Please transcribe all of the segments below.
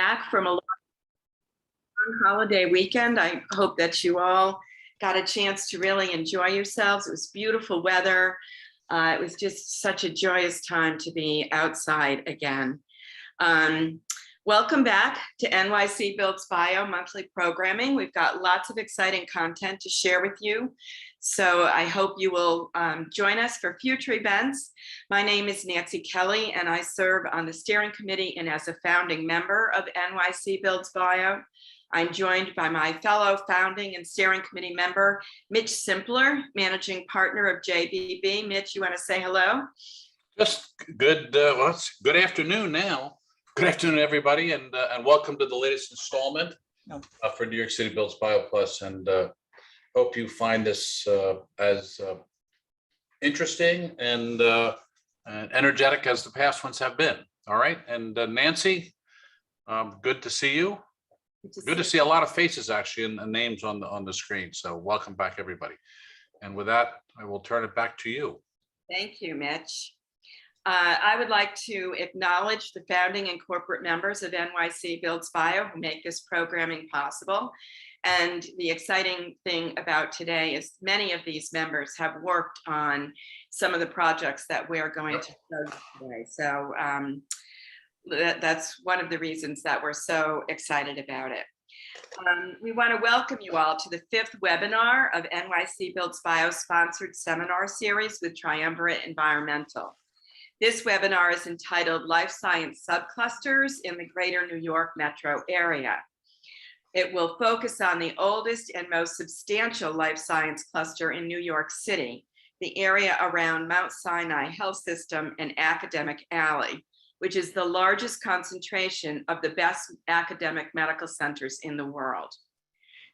Back from a long holiday weekend. I hope that you all got a chance to really enjoy yourselves. It was beautiful weather. It was just such a joyous time to be outside again. Welcome back to NYC Builds Bio monthly programming. We've got lots of exciting content to share with you. So I hope you will join us for future events. My name is Nancy Kelley, and I serve on the steering committee and as a founding member of NYC Builds Bio. I'm joined by my fellow founding and steering committee member, Mitch Simpler, managing partner of JBB. Mitch, you want to say hello? Just good. Well, it's good afternoon now. Good afternoon, everybody, and welcome to the latest installment for New York City Builds Bio Plus. And hope you find this as interesting and energetic as the past ones have been. All right, and Nancy, good to see you. Good to see a lot of faces actually and names on the screen. So welcome back, everybody. And with that, I will turn it back to you. Thank you, Mitch. I would like to acknowledge the founding and corporate members of NYC Builds Bio who make this programming possible. And the exciting thing about today is many of these members have worked on some of the projects that we're going to show you today. So that's one of the reasons that we're so excited about it. We want to welcome you all to the 5th webinar of NYC Builds Bio sponsored seminar series with Triumvirate Environmental. This webinar is entitled Life Science Subclusters in the Greater New York Metro Area. It will focus on the oldest and most substantial life science cluster in New York City, the area around Mount Sinai Health System and Academic Alley, which is the largest concentration of the best academic medical centers in the world.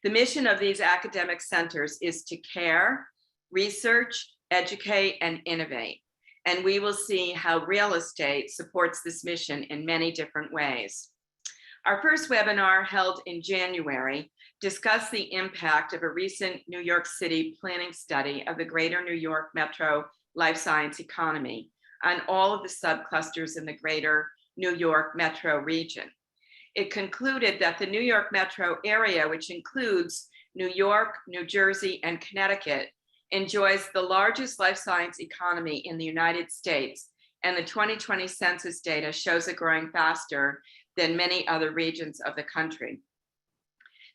The mission of these academic centers is to care, research, educate, and innovate. And we will see how real estate supports this mission in many different ways. Our first webinar, held in January, discussed the impact of a recent New York City planning study of the Greater New York Metro Life Science economy on all of the subclusters in the Greater New York Metro region. It concluded that the New York Metro area, which includes New York, New Jersey, and Connecticut, enjoys the largest life science economy in the United States, and the 2020 census data shows it growing faster than many other regions of the country.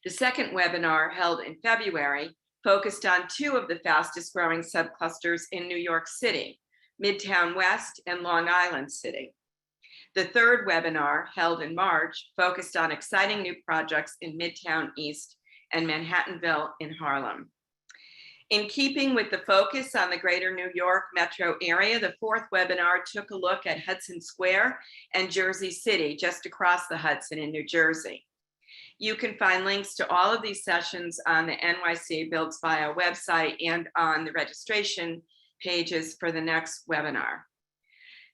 The second webinar, held in February, focused on 2 of the fastest growing subclusters in New York City, Midtown West and Long Island City. The third webinar, held in March, focused on exciting new projects in Midtown East and Manhattanville in Harlem. In keeping with the focus on the Greater New York Metro area, the 4th webinar took a look at Hudson Square and Jersey City, just across the Hudson in New Jersey. You can find links to all of these sessions on the NYC Builds Bio website and on the registration pages for the next webinar.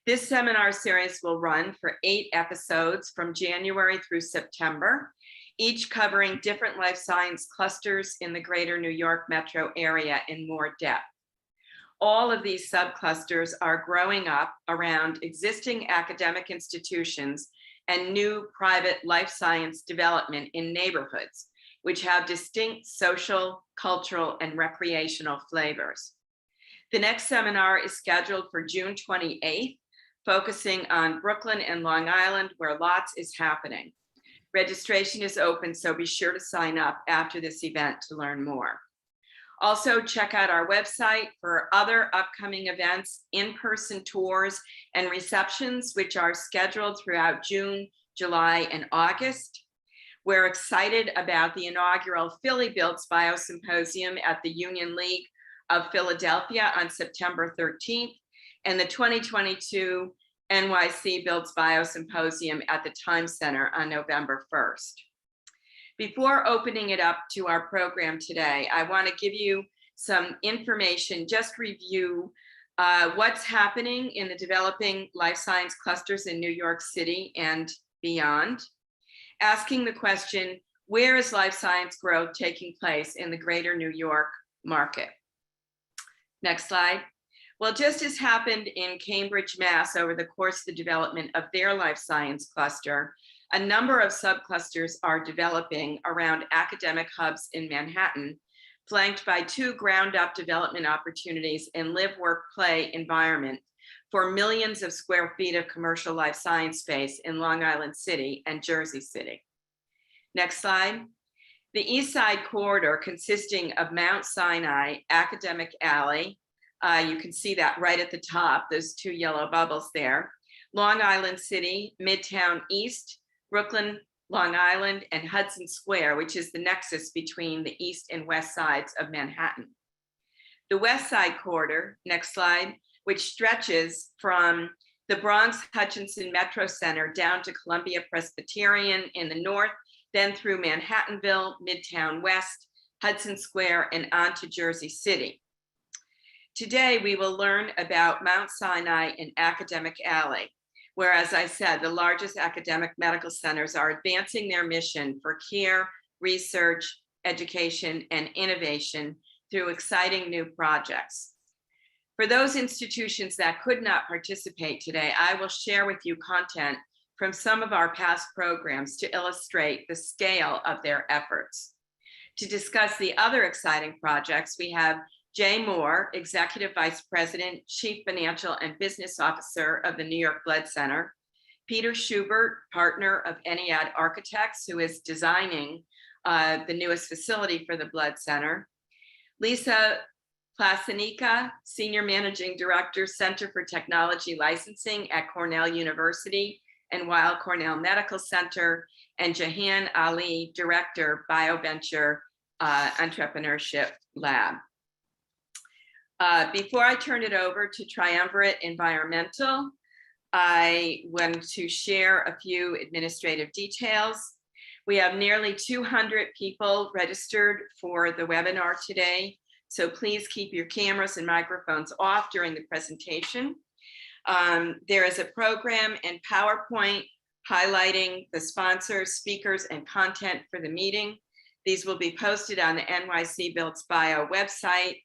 This seminar series will run for 8 episodes from January through September, each covering different life science clusters in the Greater New York Metro area in more depth. All of these subclusters are growing up around existing academic institutions and new private life science development in neighborhoods, which have distinct social, cultural, and recreational flavors. The next seminar is scheduled for June 28th, focusing on Brooklyn and Long Island, where lots is happening. Registration is open, so be sure to sign up after this event to learn more. Also, check out our website for other upcoming events, in-person tours, and receptions, which are scheduled throughout June, July, and August. We're excited about the inaugural Philly Builds Bio Symposium at the Union League of Philadelphia on September 13th, and the 2022 NYC Builds Bio Symposium at the Time Center on November 1st. Before opening it up to our program today, I want to give you some information, just review what's happening in the developing life science clusters in New York City and beyond, asking the question, where is life science growth taking place in the Greater New York market? Next slide. Well, just as happened in Cambridge, Mass, over the course of the development of their life science cluster, A number of subclusters are developing around academic hubs in Manhattan, flanked by 2 ground-up development opportunities in live, work, play environment for millions of square feet of commercial life science space in Long Island City and Jersey City. Next slide. The East Side corridor, consisting of Mount Sinai, Academic Alley, you can see that right at the top, those 2 yellow bubbles there, Long Island City, Midtown East, Brooklyn, Long Island, and Hudson Square, which is the nexus between the east and west sides of Manhattan. The West Side corridor, next slide, which stretches from the Bronx-Hutchinson Metro Center down to Columbia Presbyterian in the north, then through Manhattanville, Midtown West, Hudson Square, and on to Jersey City. Today, we will learn about Mount Sinai and Academic Alley, where, as I said, the largest academic medical centers are advancing their mission for care, research, education, and innovation through exciting new projects. For those institutions that could not participate today, I will share with you content from some of our past programs to illustrate the scale of their efforts. To discuss the other exciting projects, we have Jay Moore, Executive Vice President, Chief Financial and Business Officer of the New York Blood Center, Peter Schubert, partner of Ennead Architects, who is designing the newest facility for the Blood Center, Lisa Placenica, Senior Managing Director, Center for Technology Licensing at Cornell University and Weill Cornell Medical Center, and Jahan Ali, Director, Bioventure Entrepreneurship Lab. Before I turn it over to Triumvirate Environmental, I want to share a few administrative details. We have nearly 200 people registered for the webinar today, so please keep your cameras and microphones off during the presentation. There is a program and PowerPoint highlighting the sponsors, speakers, and content for the meeting. These will be posted on the NYC Builds Bio website,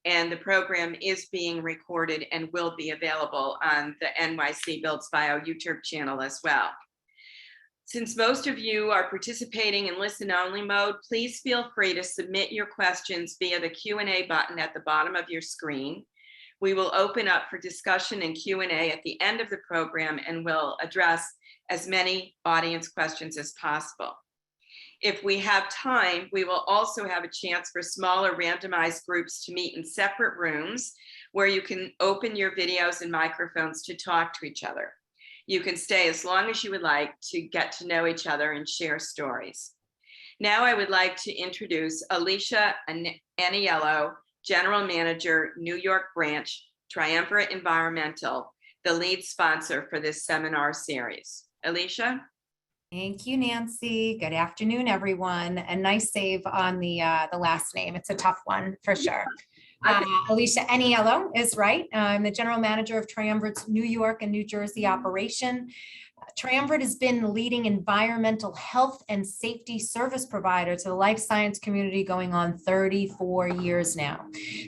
and the program is being recorded and will be available on the NYC Builds Bio YouTube channel as well. Since most of you are participating in listen-only mode, please feel free to submit your questions via the Q&A button at the bottom of your screen. We will open up for discussion and Q&A at the end of the program and will address as many audience questions as possible. If we have time, we will also have a chance for smaller randomized groups to meet in separate rooms where you can open your videos and microphones to talk to each other. You can stay as long as you would like to get to know each other and share stories. Now I would like to introduce Alicia Aniello, General Manager, New York Branch, Triumvirate Environmental, the lead sponsor for this seminar series. Alicia? Thank you, Nancy. Good afternoon, everyone. A nice save on the last name. It's a tough one for sure. Alicia Aniello is right. I'm the General Manager of Triumvirate's New York and New Jersey operation. Triumvirate has been the leading environmental health and safety service provider to the life science community going on 34 years now.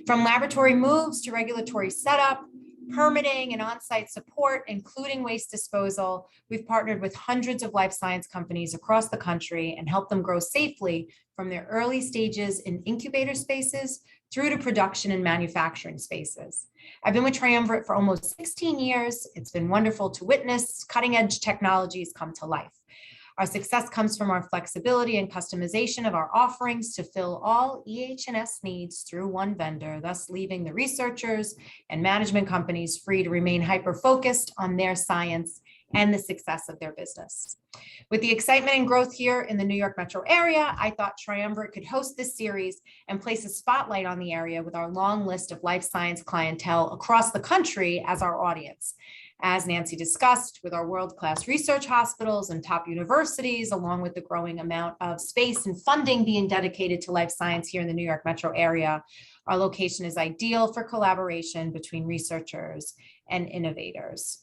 From laboratory moves to regulatory setup, permitting and on-site support, including waste disposal, we've partnered with hundreds of life science companies across the country and helped them grow safely from their early stages in incubator spaces through to production and manufacturing spaces. I've been with Triumvirate for almost 16 years. It's been wonderful to witness cutting-edge technologies come to life. Our success comes from our flexibility and customization of our offerings to fill all EH&S needs through one vendor, thus leaving the researchers and management companies free to remain hyper-focused on their science and the success of their business. With the excitement and growth here in the New York metro area, I thought Triumvirate could host this series and place a spotlight on the area with our long list of life science clientele across the country as our audience. As Nancy discussed, with our world-class research hospitals and top universities, along with the growing amount of space and funding being dedicated to life science here in the New York metro area, our location is ideal for collaboration between researchers and innovators.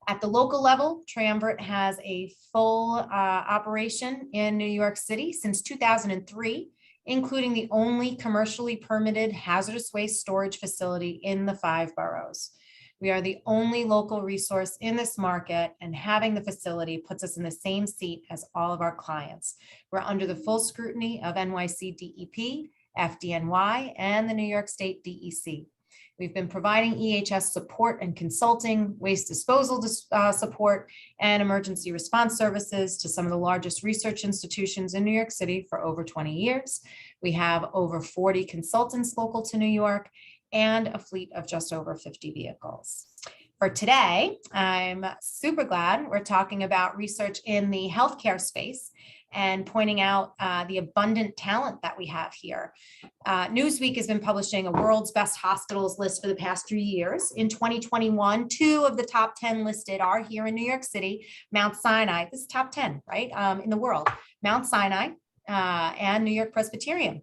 At the local level, Triumvirate has a full operation in New York City since 2003, including the only commercially permitted hazardous waste storage facility in the 5 boroughs. We are the only local resource in this market, and having the facility puts us in the same seat as all of our clients. We're under the full scrutiny of NYC DEP, FDNY, and the New York State DEC. We've been providing EHS support and consulting, waste disposal support, and emergency response services to some of the largest research institutions in New York City for over 20 years. We have over 40 consultants local to New York and a fleet of just over 50 vehicles. For today, I'm super glad we're talking about research in the healthcare space and pointing out the abundant talent that we have here. Newsweek has been publishing a world's best hospitals list for the past few years. In 2021, 2 of the top 10 listed are here in New York City, Mount Sinai, this is top 10, right, in the world, Mount Sinai and New York Presbyterian.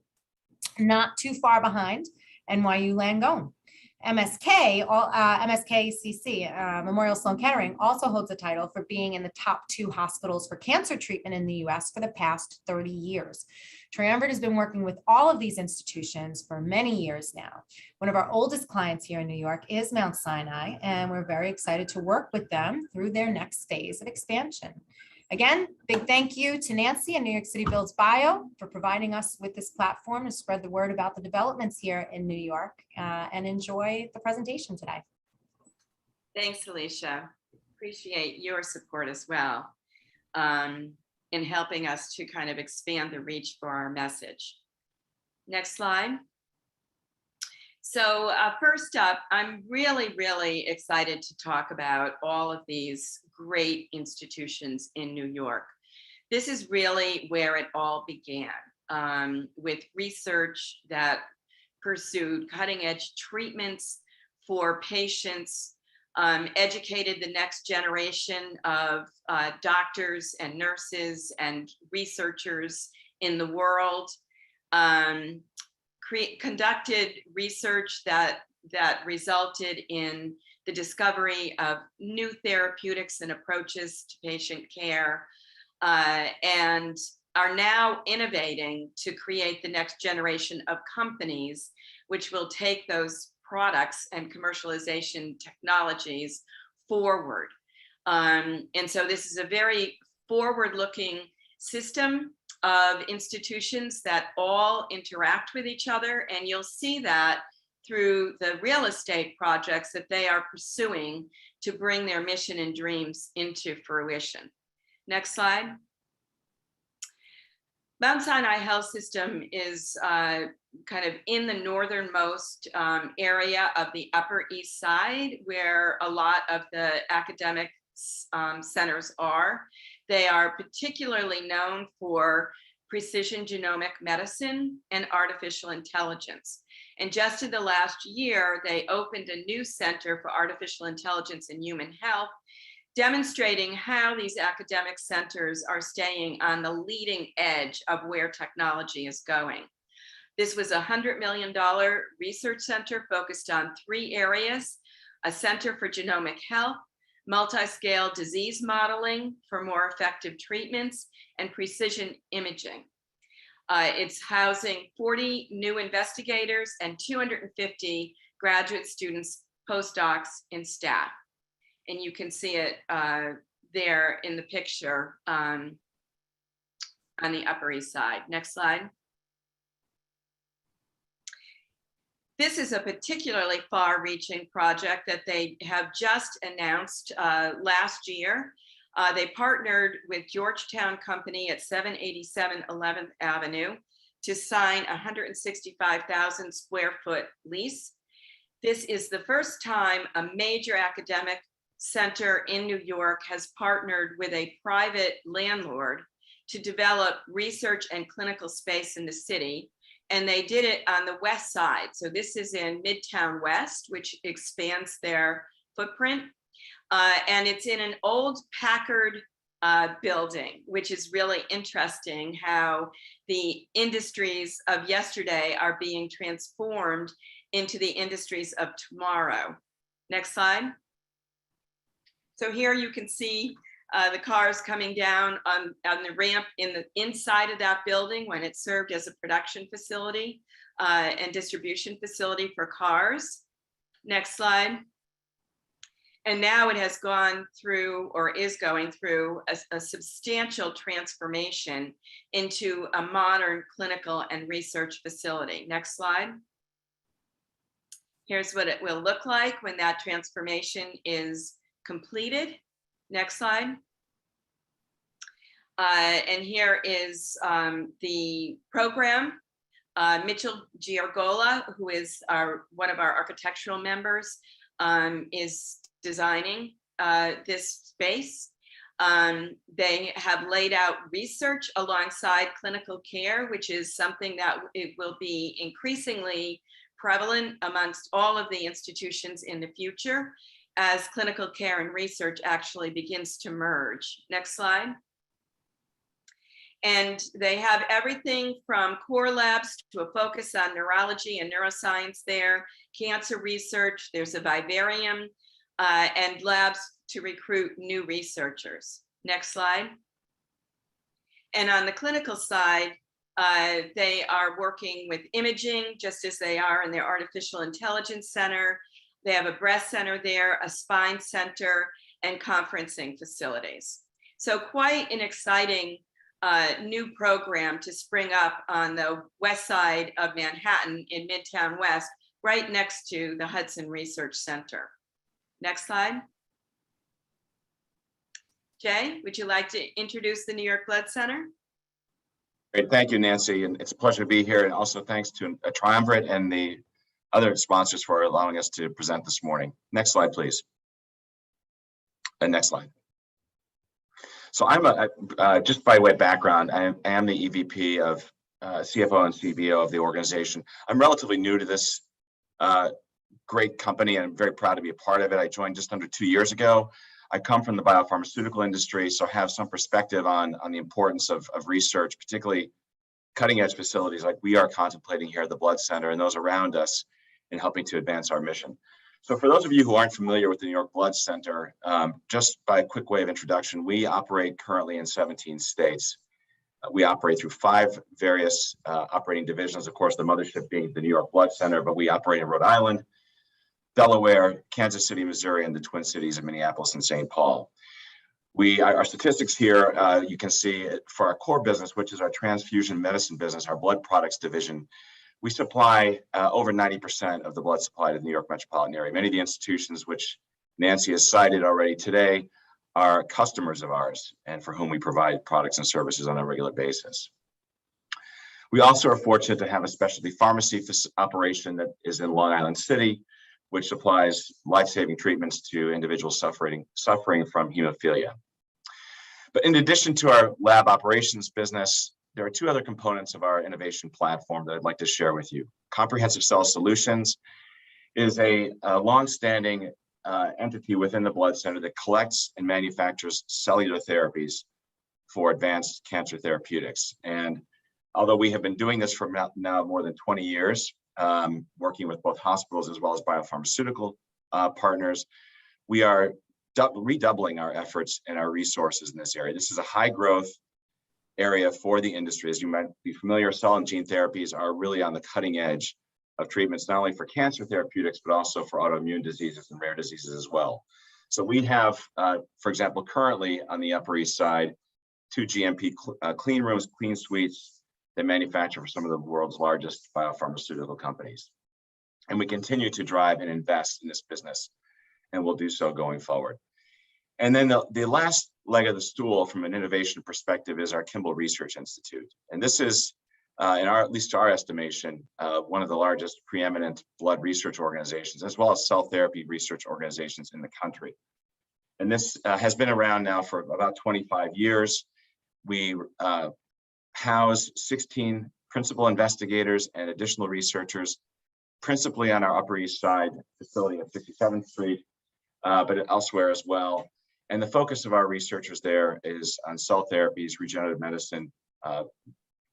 Not too far behind NYU Langone. MSKCC, Memorial Sloan Kettering, also holds a title for being in the top 2 hospitals for cancer treatment in the US for the past 30 years. Triumvirate has been working with all of these institutions for many years now. One of our oldest clients here in New York is Mount Sinai, and we're very excited to work with them through their next phase of expansion. Again, big thank you to Nancy and New York City Builds Bio for providing us with this platform to spread the word about the developments here in New York, and enjoy the presentation today. Thanks, Alicia. Appreciate your support as well in helping us to kind of expand the reach for our message. Next slide. So first up, I'm really excited to talk about all of these great institutions in New York. This is really where it all began, with research that pursued cutting-edge treatments for patients, educated the next generation of doctors and nurses and researchers in the world, conducted research that resulted in the discovery of new therapeutics and approaches to patient care, and are now innovating to create the next generation of companies which will take those products and commercialization technologies forward. And so this is a very forward-looking system of institutions that all interact with each other, and you'll see that through the real estate projects that they are pursuing to bring their mission and dreams into fruition. Next slide. Mount Sinai Health System is kind of in the northernmost area of the Upper East Side, where a lot of the academic centers are. They are particularly known for precision genomic medicine and artificial intelligence. And just in the last year, they opened a new center for artificial intelligence and human health, demonstrating how these academic centers are staying on the leading edge of where technology is going. This was a $100 million research center focused on 3 areas: a center for genomic health, multi-scale disease modeling for more effective treatments, and precision imaging. It's housing 40 new investigators and 250 graduate students, postdocs, and staff. And you can see it there in the picture on the Upper East Side. Next slide. This is a particularly far-reaching project that they have just announced last year. They partnered with Georgetown Company at 787 11th Avenue to sign a 165,000 square foot lease. This is the first time a major academic center in New York has partnered with a private landlord to develop research and clinical space in the city. And they did it on the west side. So this is in Midtown West, which expands their footprint. And it's in an old Packard building, which is really interesting how the industries of yesterday are being transformed into the industries of tomorrow. Next slide. So here you can see the cars coming down on the ramp in the inside of that building when it served as a production facility and distribution facility for cars. Next slide. And now it has gone through, or is going through, a substantial transformation into a modern clinical and research facility. Next slide. Here's what it will look like when that transformation is completed. Next slide. And here is the program. Mitchell Giorgola, who is one of our architectural members, is designing this space. They have laid out research alongside clinical care, which is something that it will be increasingly prevalent amongst all of the institutions in the future as clinical care and research actually begins to merge. Next slide. And they have everything from core labs to a focus on neurology and neuroscience there, cancer research, there's a vivarium, and labs to recruit new researchers. Next slide. And on the clinical side, they are working with imaging, just as they are in their artificial intelligence center. They have a breast center there, a spine center, and conferencing facilities. So quite an exciting new program to spring up on the west side of Manhattan in Midtown West, right next to the Hudson Research Center. Next slide. Jay, would you like to introduce the New York Blood Center? Great, thank you, Nancy, and it's a pleasure to be here. And also thanks to Triumvirate and the other sponsors for allowing us to present this morning. Next slide, please. And next slide. So I'm just by way of background, I am the EVP of CFO and CBO of the organization. I'm relatively new to this great company, and I'm very proud to be a part of it. I joined just under 2 years ago. I come from the biopharmaceutical industry, so have some perspective on the importance of research, particularly cutting edge facilities like we are contemplating here at the Blood Center and those around us in helping to advance our mission. So for those of you who aren't familiar with the New York Blood Center, just by a quick way of introduction, we operate currently in 17 states. We operate through 5 various operating divisions, of course, the mothership being the New York Blood Center, but we operate in Rhode Island, Delaware, Kansas City, Missouri, and the Twin Cities of Minneapolis and St. Paul. Our statistics here, you can see for our core business, which is our transfusion medicine business, our blood products division, we supply over 90% of the blood supply to the New York metropolitan area. Many of the institutions which Nancy has cited already today are customers of ours and for whom we provide products and services on a regular basis. We also are fortunate to have a specialty pharmacy operation that is in Long Island City, which supplies life-saving treatments to individuals suffering from hemophilia. But in addition to our lab operations business, there are 2 other components of our innovation platform that I'd like to share with you. Comprehensive Cell Solutions is a long-standing entity within the Blood Center that collects and manufactures cellular therapies for advanced cancer therapeutics. And although we have been doing this for now more than 20 years, working with both hospitals as well as biopharmaceutical partners, we are redoubling our efforts and our resources in this area. This is a high growth area for the industry. As you might be familiar, cell and gene therapies are really on the cutting edge of treatments, not only for cancer therapeutics, but also for autoimmune diseases and rare diseases as well. So we have, for example, currently on the Upper East Side, 2 GMP clean rooms, clean suites that manufacture for some of the world's largest biopharmaceutical companies. And we continue to drive and invest in this business, and we'll do so going forward. And then the last leg of the stool from an innovation perspective is our Kimball Research Institute. And this is, at least to our estimation, one of the largest preeminent blood research organizations, as well as cell therapy research organizations in the country. And this has been around now for about 25 years. We house 16 principal investigators and additional researchers, principally on our Upper East Side facility at 67th Street, but elsewhere as well. And the focus of our researchers there is on cell therapies, regenerative medicine,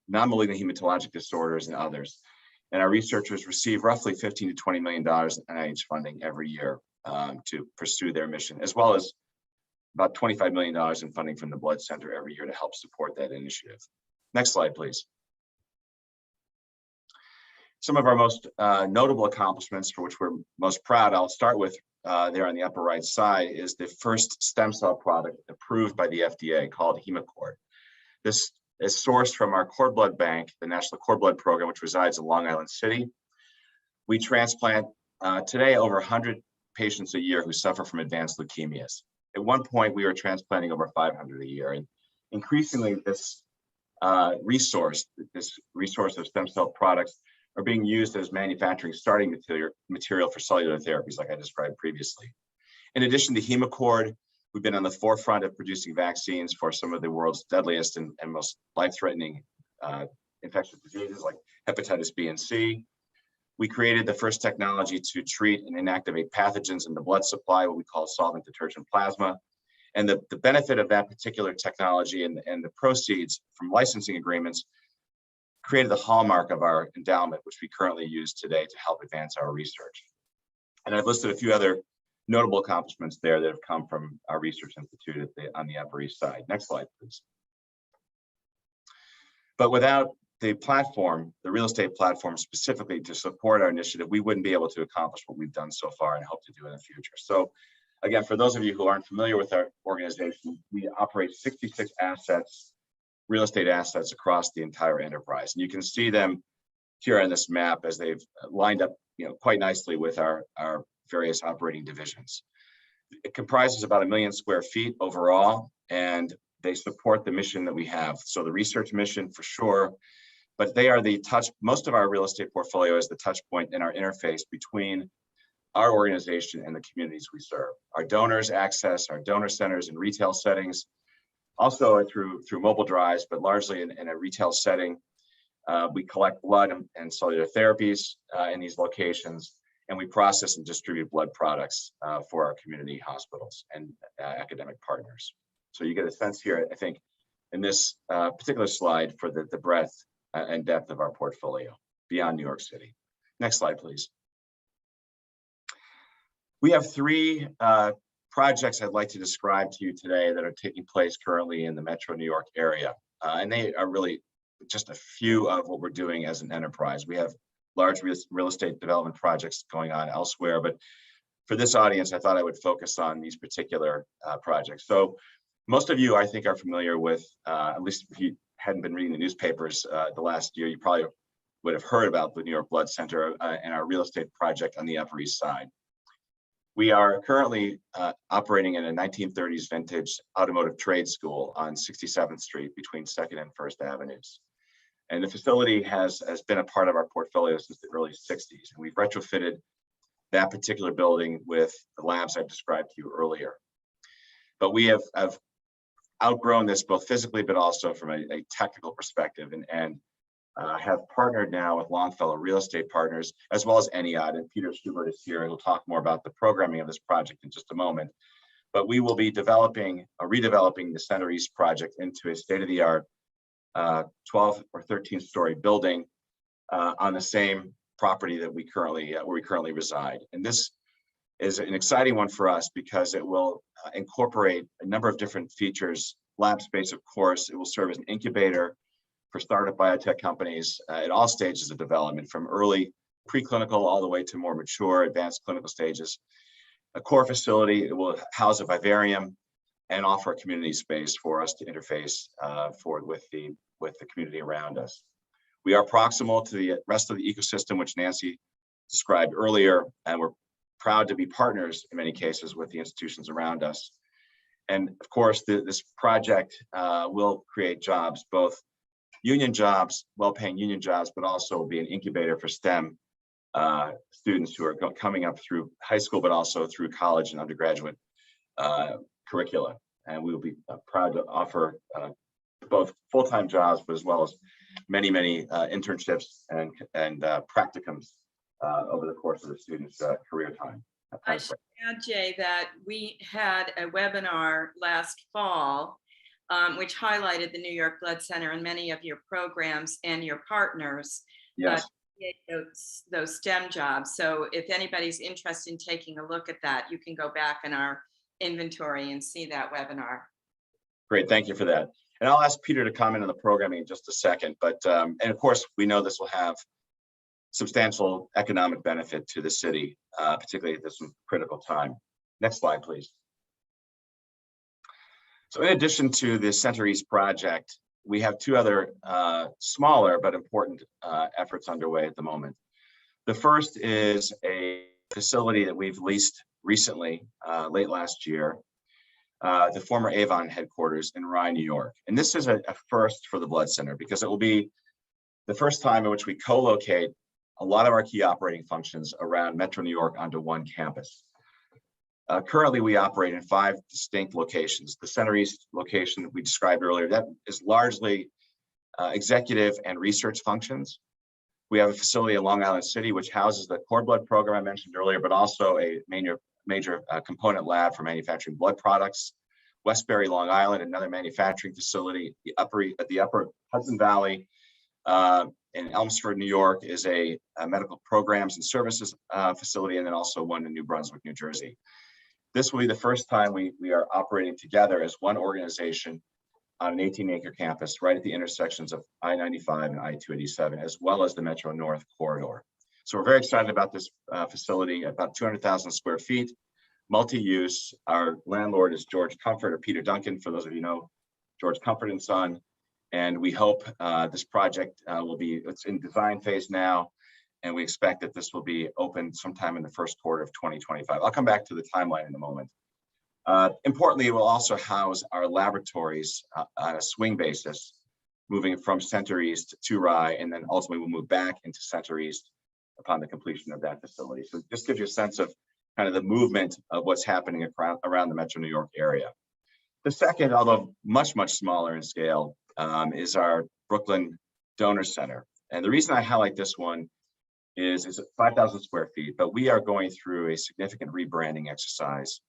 non-malignant hematologic disorders, and others. And our researchers receive roughly $15 to $20 million in NIH funding every year to pursue their mission, as well as about $25 million in funding from the Blood Center every year to help support that initiative. Next slide, please. Some of our most notable accomplishments for which we're most proud, I'll start with there on the upper right side is the first stem cell product approved by the FDA called Hemacord. This is sourced from our cord blood bank, the National Cord Blood Program, which resides in Long Island City. We transplant today over 100 patients a year who suffer from advanced leukemias. At one point, we were transplanting over 500 a year. And increasingly, this resource of stem cell products are being used as manufacturing starting material for cellular therapies, like I described previously. In addition to Hemacord, we've been on the forefront of producing vaccines for some of the world's deadliest and most life-threatening infectious diseases like hepatitis B and C. We created the first technology to treat and inactivate pathogens in the blood supply, what we call solvent detergent plasma. And the benefit of that particular technology and the proceeds from licensing agreements created the hallmark of our endowment, which we currently use today to help advance our research. And I've listed a few other notable accomplishments there that have come from our research institute on the Upper East Side. Next slide, please. But without the platform, the real estate platform specifically to support our initiative, we wouldn't be able to accomplish what we've done so far and hope to do in the future. So again, for those of you who aren't familiar with our organization, we operate 66 assets, real estate assets across the entire enterprise. And you can see them here on this map as they've lined up, quite nicely with our various operating divisions. It comprises about 1 million square feet overall, and they support the mission that we have. So the research mission for sure, but they are most of our real estate portfolio is the touch point in our interface between our organization and the communities we serve. Our donors access our donor centers and retail settings, also through mobile drives, but largely in a retail setting. We collect blood and cellular therapies in these locations, and we process and distribute blood products for our community hospitals and academic partners. So you get a sense here, I think, in this particular slide for the breadth and depth of our portfolio beyond New York City. Next slide, please. We have 3 projects I'd like to describe to you today that are taking place currently in the Metro New York area. And they are really just a few of what we're doing as an enterprise. We have large real estate development projects going on elsewhere, but for this audience, I thought I would focus on these particular projects. So most of you, I think, are familiar with, at least if you hadn't been reading the newspapers the last year, you probably would have heard about the New York Blood Center and our real estate project on the Upper East Side. We are currently operating in a 1930s vintage automotive trade school on 67th Street between 2nd and 1st Avenues. And the facility has been a part of our portfolio since the early 60s. And we've retrofitted that particular building with the labs I described to you earlier. But we have outgrown this both physically, but also from a technical perspective, and have partnered now with Longfellow Real Estate Partners, as well as Aniello. And Peter Schubert is here, and we'll talk more about the programming of this project in just a moment. But we will be redeveloping the Center East project into a state-of-the-art 12 or 13-story building on the same property that where we currently reside. And this is an exciting one for us because it will incorporate a number of different features. Lab space, of course. It will serve as an incubator for startup biotech companies at all stages of development, from early preclinical all the way to more mature advanced clinical stages. A core facility, it will house a vivarium and offer a community space for us to interface with the community around us. We are proximal to the rest of the ecosystem, which Nancy described earlier, and we're proud to be partners in many cases with the institutions around us. And of course, this project will create jobs, both union jobs, well-paying union jobs, but also will be an incubator for STEM students who are coming up through high school, but also through college and undergraduate curricula. And we will be proud to offer both full-time jobs, but as well as many internships and practicums over the course of the students' career time. I should add, Jay, that we had a webinar last fall which highlighted the New York Blood Center and many of your programs and your partners. Yes. Those STEM jobs. So if anybody's interested in taking a look at that, you can go back in our inventory and see that webinar. Great, thank you for that. And I'll ask Peter to comment on the programming in just a second. But and of course, we know this will have substantial economic benefit to the city, particularly at this critical time. Next slide, please. So in addition to the Center East project, we have two other smaller but important efforts underway at the moment. The first is a facility that we've leased recently, late last year, the former Avon headquarters in Rye, New York. And this is a first for the Blood Center because it will be the first time in which we co-locate a lot of our key operating functions around Metro New York onto one campus. Currently, we operate in 5 distinct locations. The Center East location that we described earlier, that is largely executive and research functions. We have a facility in Long Island City, which houses the cord blood program I mentioned earlier, but also a major component lab for manufacturing blood products. Westbury, Long Island, another manufacturing facility. The upper Hudson Valley in Elmsford, New York, is a medical programs and services facility, and then also one in New Brunswick, New Jersey. This will be the first time we are operating together as one organization on an 18-acre campus right at the intersections of I-95 and I-287, as well as the Metro North corridor. So we're very excited about this facility, about 200,000 square feet, multi-use. Our landlord is George Comfort, or Peter Duncan, for those of you who know George Comfort and Son. And we hope this project it's in design phase now, and we expect that this will be open sometime in the first quarter of 2025. I'll come back to the timeline in a moment. Importantly, it will also house our laboratories on a swing basis, moving from Center East to Rye, and then ultimately we'll move back into Center East upon the completion of that facility. So just gives you a sense of kind of the movement of what's happening around the Metro New York area. The second, although much, much smaller in scale, is our Brooklyn Donor Center. And the reason I highlight this one is it's 5,000 square feet, but we are going through a significant rebranding exercise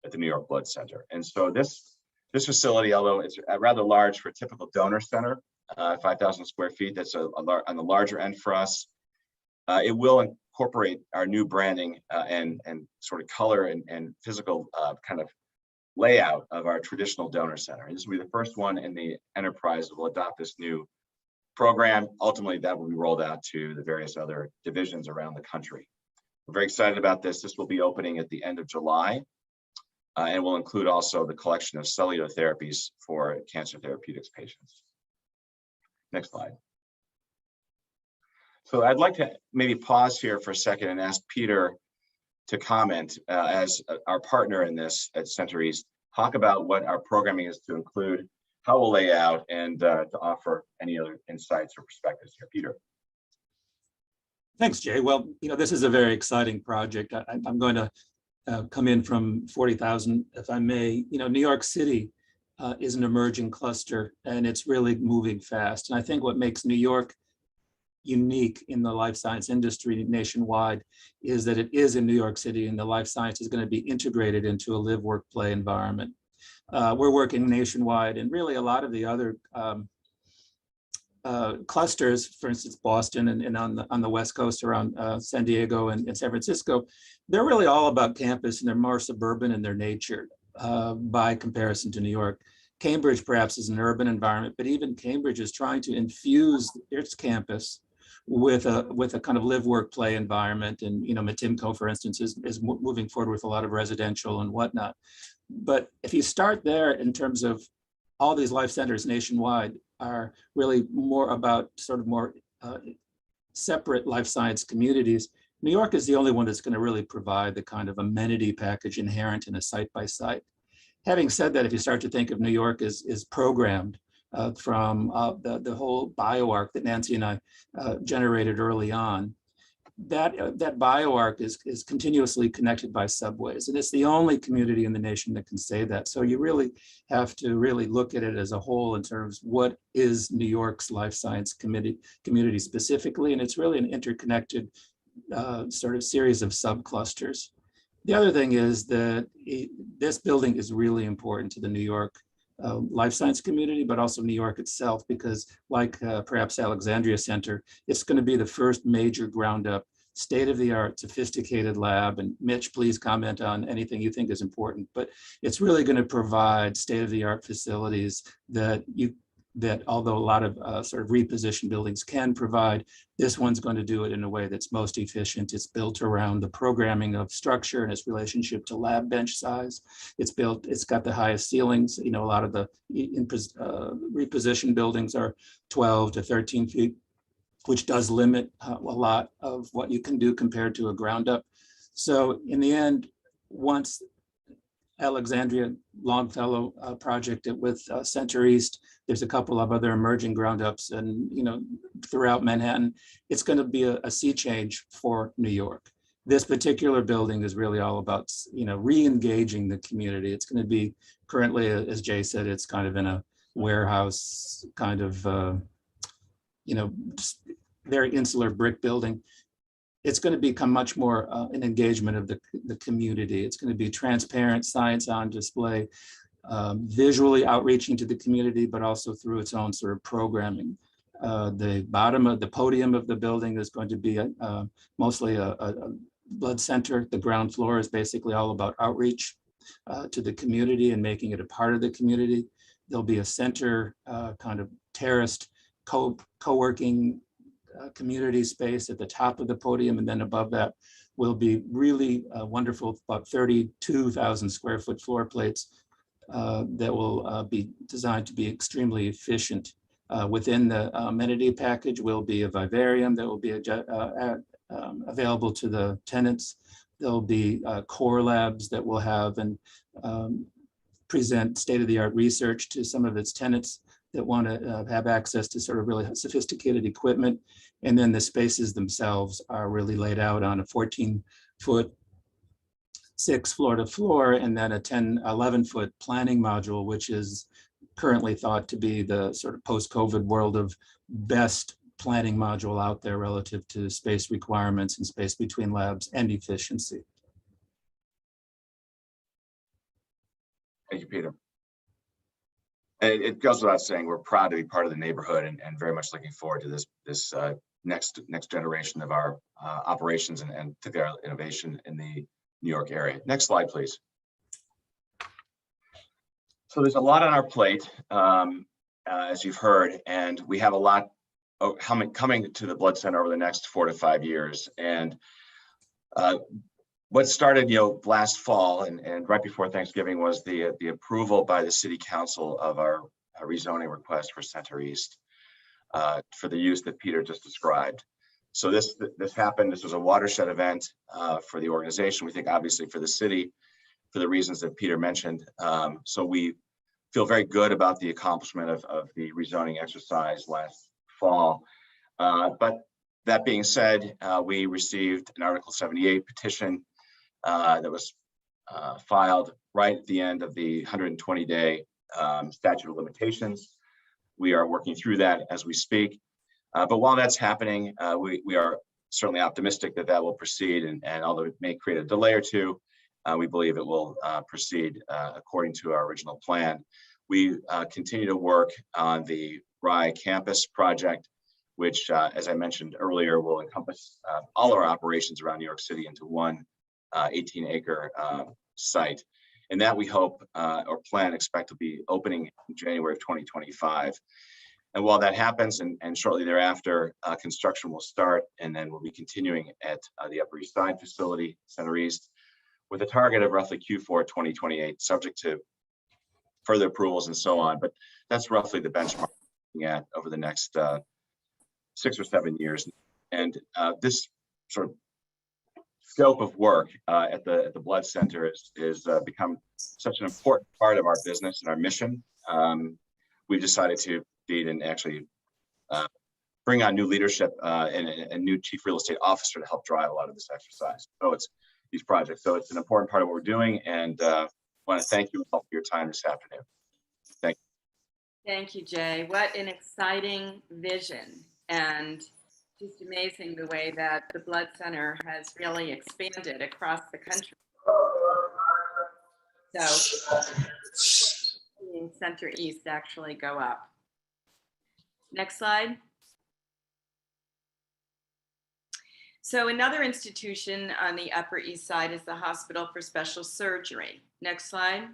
at the New York Blood Center. And so this facility, although it's rather large for a typical donor center, 5,000 square feet, that's on the larger end for us. It will incorporate our new branding and sort of color and physical kind of layout of our traditional donor center. And this will be the first one in the enterprise that will adopt this new program. Ultimately, that will be rolled out to the various other divisions around the country. We're very excited about this. This will be opening at the end of July and will include also the collection of cellular therapies for cancer therapeutics patients. Next slide. So I'd like to maybe pause here for a second and ask Peter to comment as our partner in this at Center East, talk about what our programming is to include, how we'll lay out, and to offer any other insights or perspectives here. Peter. Thanks, Jay. Well, this is a very exciting project. I'm going to come in from 40,000, if I may. New York City is an emerging cluster, and it's really moving fast. And I think what makes New York unique in the life science industry nationwide is that it is in New York City, and the life science is going to be integrated into a live, work, play environment. We're working nationwide, and really a lot of the other clusters, for instance, Boston and on the West Coast around San Diego and San Francisco, they're really all about campus, and they're more suburban in their nature by comparison to New York. Cambridge perhaps is an urban environment, but even Cambridge is trying to infuse its campus with a kind of live, work, play environment. And Matimco, for instance, is moving forward with a lot of residential and whatnot. But if you start there in terms of all these life centers nationwide are really more about sort of more separate life science communities, New York is the only one that's going to really provide the kind of amenity package inherent in a site by site. Having said that, if you start to think of New York as programmed from the whole bioarc that Nancy and I generated early on, that bioarc is continuously connected by subways. And it's the only community in the nation that can say that. So you really have to really look at it as a whole in terms of what is New York's life science community specifically. And it's really an interconnected sort of series of subclusters. The other thing is that this building is really important to the New York life science community, but also New York itself, because like perhaps Alexandria Center, it's going to be the first major ground up, state-of-the-art, sophisticated lab. And Mitch, please comment on anything you think is important, but it's really going to provide state-of-the-art facilities that that although a lot of sort of repositioned buildings can provide, this one's going to do it in a way that's most efficient. It's built around the programming of structure and its relationship to lab bench size. It's got the highest ceilings. You know, a lot of the repositioned buildings are 12 to 13 feet, which does limit a lot of what you can do compared to a ground up. So in the end, once Alexandria Longfellow project with Center East, there's a couple of other emerging ground ups, and throughout Manhattan, it's going to be a sea change for New York. This particular building is really all about re-engaging the community. It's going to be currently, as Jay said, it's kind of in a warehouse kind of very insular brick building. It's going to become much more an engagement of the community. It's going to be transparent, science on display, visually outreaching to the community, but also through its own sort of programming. The bottom of the podium of the building is going to be mostly a blood center. The ground floor is basically all about outreach to the community and making it a part of the community. There'll be a center kind of terraced co-working community space at the top of the podium, and then above that will be really wonderful, about 32,000 square foot floor plates that will be designed to be extremely efficient. Within the amenity package will be a vivarium that will be available to the tenants. There'll be core labs that will have and present state-of-the-art research to some of its tenants that want to have access to sort of really sophisticated equipment. And then the spaces themselves are really laid out on a 14-foot, 6 floor to floor, and then a 11-foot planning module, which is currently thought to be the sort of post-COVID world of best planning module out there relative to space requirements and space between labs and efficiency. Thank you, Peter. And it goes without saying, we're proud to be part of the neighborhood and very much looking forward to this next generation of our operations and particularly our innovation in the New York area. Next slide, please. So there's a lot on our plate, as you've heard, and we have a lot coming to the Blood Center over the next 4 to 5 years. And what started, last fall and right before Thanksgiving was the approval by the City Council of our rezoning request for Center East for the use that Peter just described. So this happened. This was a watershed event for the organization. We think obviously for the city, for the reasons that Peter mentioned. So we feel very good about the accomplishment of the rezoning exercise last fall. But that being said, we received an Article 78 petition that was filed right at the end of the 120-day statute of limitations. We are working through that as we speak. But while that's happening, we are certainly optimistic that will proceed. And although it may create a delay or two, we believe it will proceed according to our original plan. We continue to work on the Rye campus project, which, as I mentioned earlier, will encompass all our operations around New York City into one 18-acre site. And that we hope or expect to be opening in January of 2025. And while that happens and shortly thereafter, construction will start, and then we'll be continuing at the Upper East Side facility, Center East, with a target of roughly Q4 2028, subject to further approvals and so on. But that's roughly the benchmark we're looking at over the next 6 or 7 years. And this sort of scope of work at the Blood Center is become such an important part of our business and our mission. We've decided to indeed and actually bring on new leadership and a new chief real estate officer to help drive a lot of this exercise. So it's these projects. So it's an important part of what we're doing, and I want to thank you all for your time this afternoon. Thank you. Thank you, Jay. What an exciting vision, and just amazing the way that the Blood Center has really expanded across the country. So seeing Center East actually go up. Next slide. So another institution on the Upper East Side is the Hospital for Special Surgery. Next slide.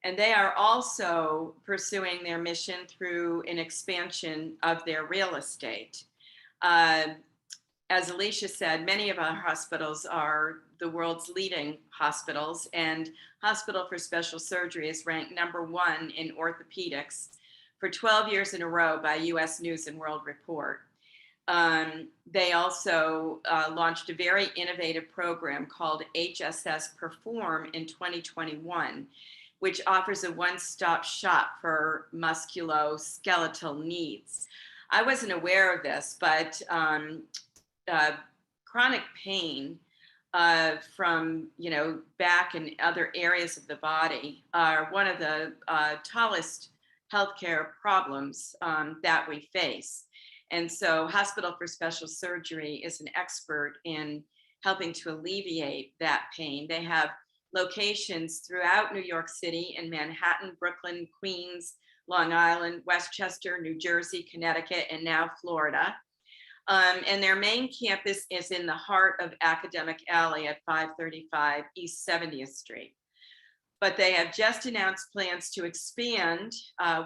And they are also pursuing their mission through an expansion of their real estate. As Alicia said, many of our hospitals are the world's leading hospitals, and Hospital for Special Surgery is ranked #1 in orthopedics for 12 years in a row by US News and World Report. They also launched a very innovative program called HSS Perform in 2021, which offers a one-stop shop for musculoskeletal needs. I wasn't aware of this, but chronic pain from back and other areas of the body are one of the tallest healthcare problems that we face. And so Hospital for Special Surgery is an expert in helping to alleviate that pain. They have locations throughout New York City, in Manhattan, Brooklyn, Queens, Long Island, Westchester, New Jersey, Connecticut, and now Florida. And their main campus is in the heart of Academic Alley at 535 East 70th Street. But they have just announced plans to expand,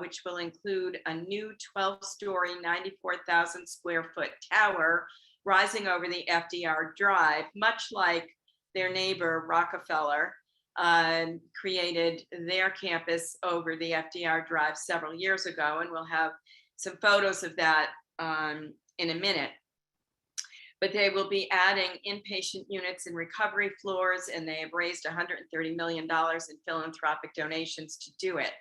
which will include a new 12-story, 94,000 square foot tower rising over the FDR Drive, much like their neighbor Rockefeller created their campus over the FDR Drive several years ago. And we'll have some photos of that in a minute. But they will be adding inpatient units and recovery floors, and they have raised $130 million in philanthropic donations to do it.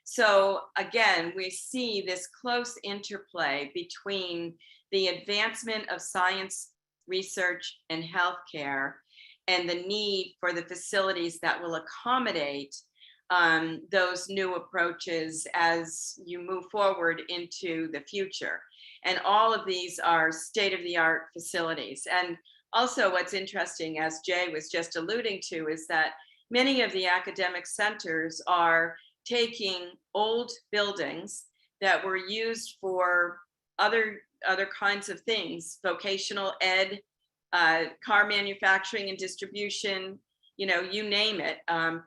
So again, we see this close interplay between the advancement of science, research, and healthcare, and the need for the facilities that will accommodate those new approaches as you move forward into the future. And all of these are state-of-the-art facilities. And also what's interesting, as Jay was just alluding to, is that many of the academic centers are taking old buildings that were used for other kinds of things, vocational ed, car manufacturing and distribution, you name it,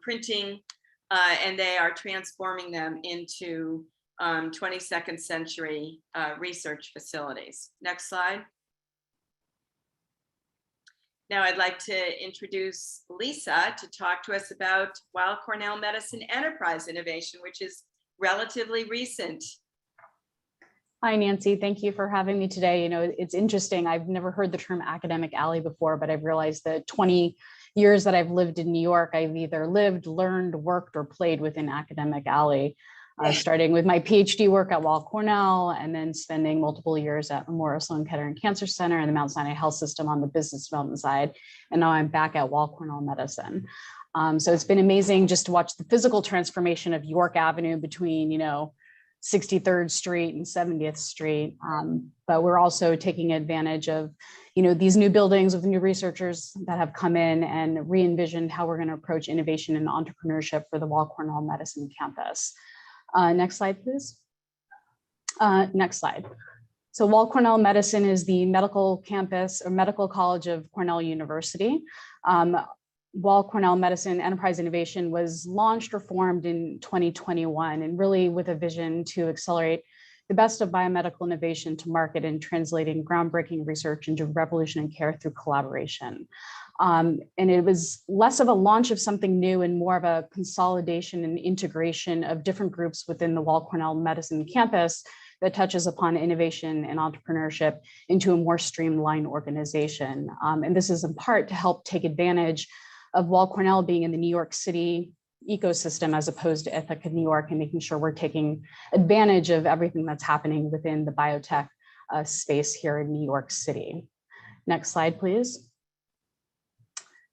printing, and they are transforming them into 22nd century research facilities. Next slide. Now I'd like to introduce Lisa to talk to us about Weill Cornell Medicine Enterprise Innovation, which is relatively recent. Hi, Nancy. Thank you for having me today. It's interesting. I've never heard the term academic alley before, but I've realized that 20 years that I've lived in New York, I've either lived, learned, worked, or played within academic alley. Starting with my PhD work at Weill Cornell, and then spending multiple years at Memorial Sloan Kettering Cancer Center and the Mount Sinai Health System on the business development side. And now I'm back at Weill Cornell Medicine. So it's been amazing just to watch the physical transformation of York Avenue between, 63rd Street and 70th Street. But we're also taking advantage of, these new buildings with new researchers that have come in and re-envisioned how we're going to approach innovation and entrepreneurship for the Weill Cornell Medicine campus. Next slide, please. Next slide. So Weill Cornell Medicine is the medical campus or medical college of Cornell University. Weill Cornell Medicine Enterprise Innovation was launched or formed in 2021, and really with a vision to accelerate the best of biomedical innovation to market and translating groundbreaking research into revolutionary care through collaboration. And it was less of a launch of something new and more of a consolidation and integration of different groups within the Weill Cornell Medicine campus that touches upon innovation and entrepreneurship into a more streamlined organization. And this is in part to help take advantage of Weill Cornell being in the New York City ecosystem as opposed to Ithaca, New York, and making sure we're taking advantage of everything that's happening within the biotech space here in New York City. Next slide, please.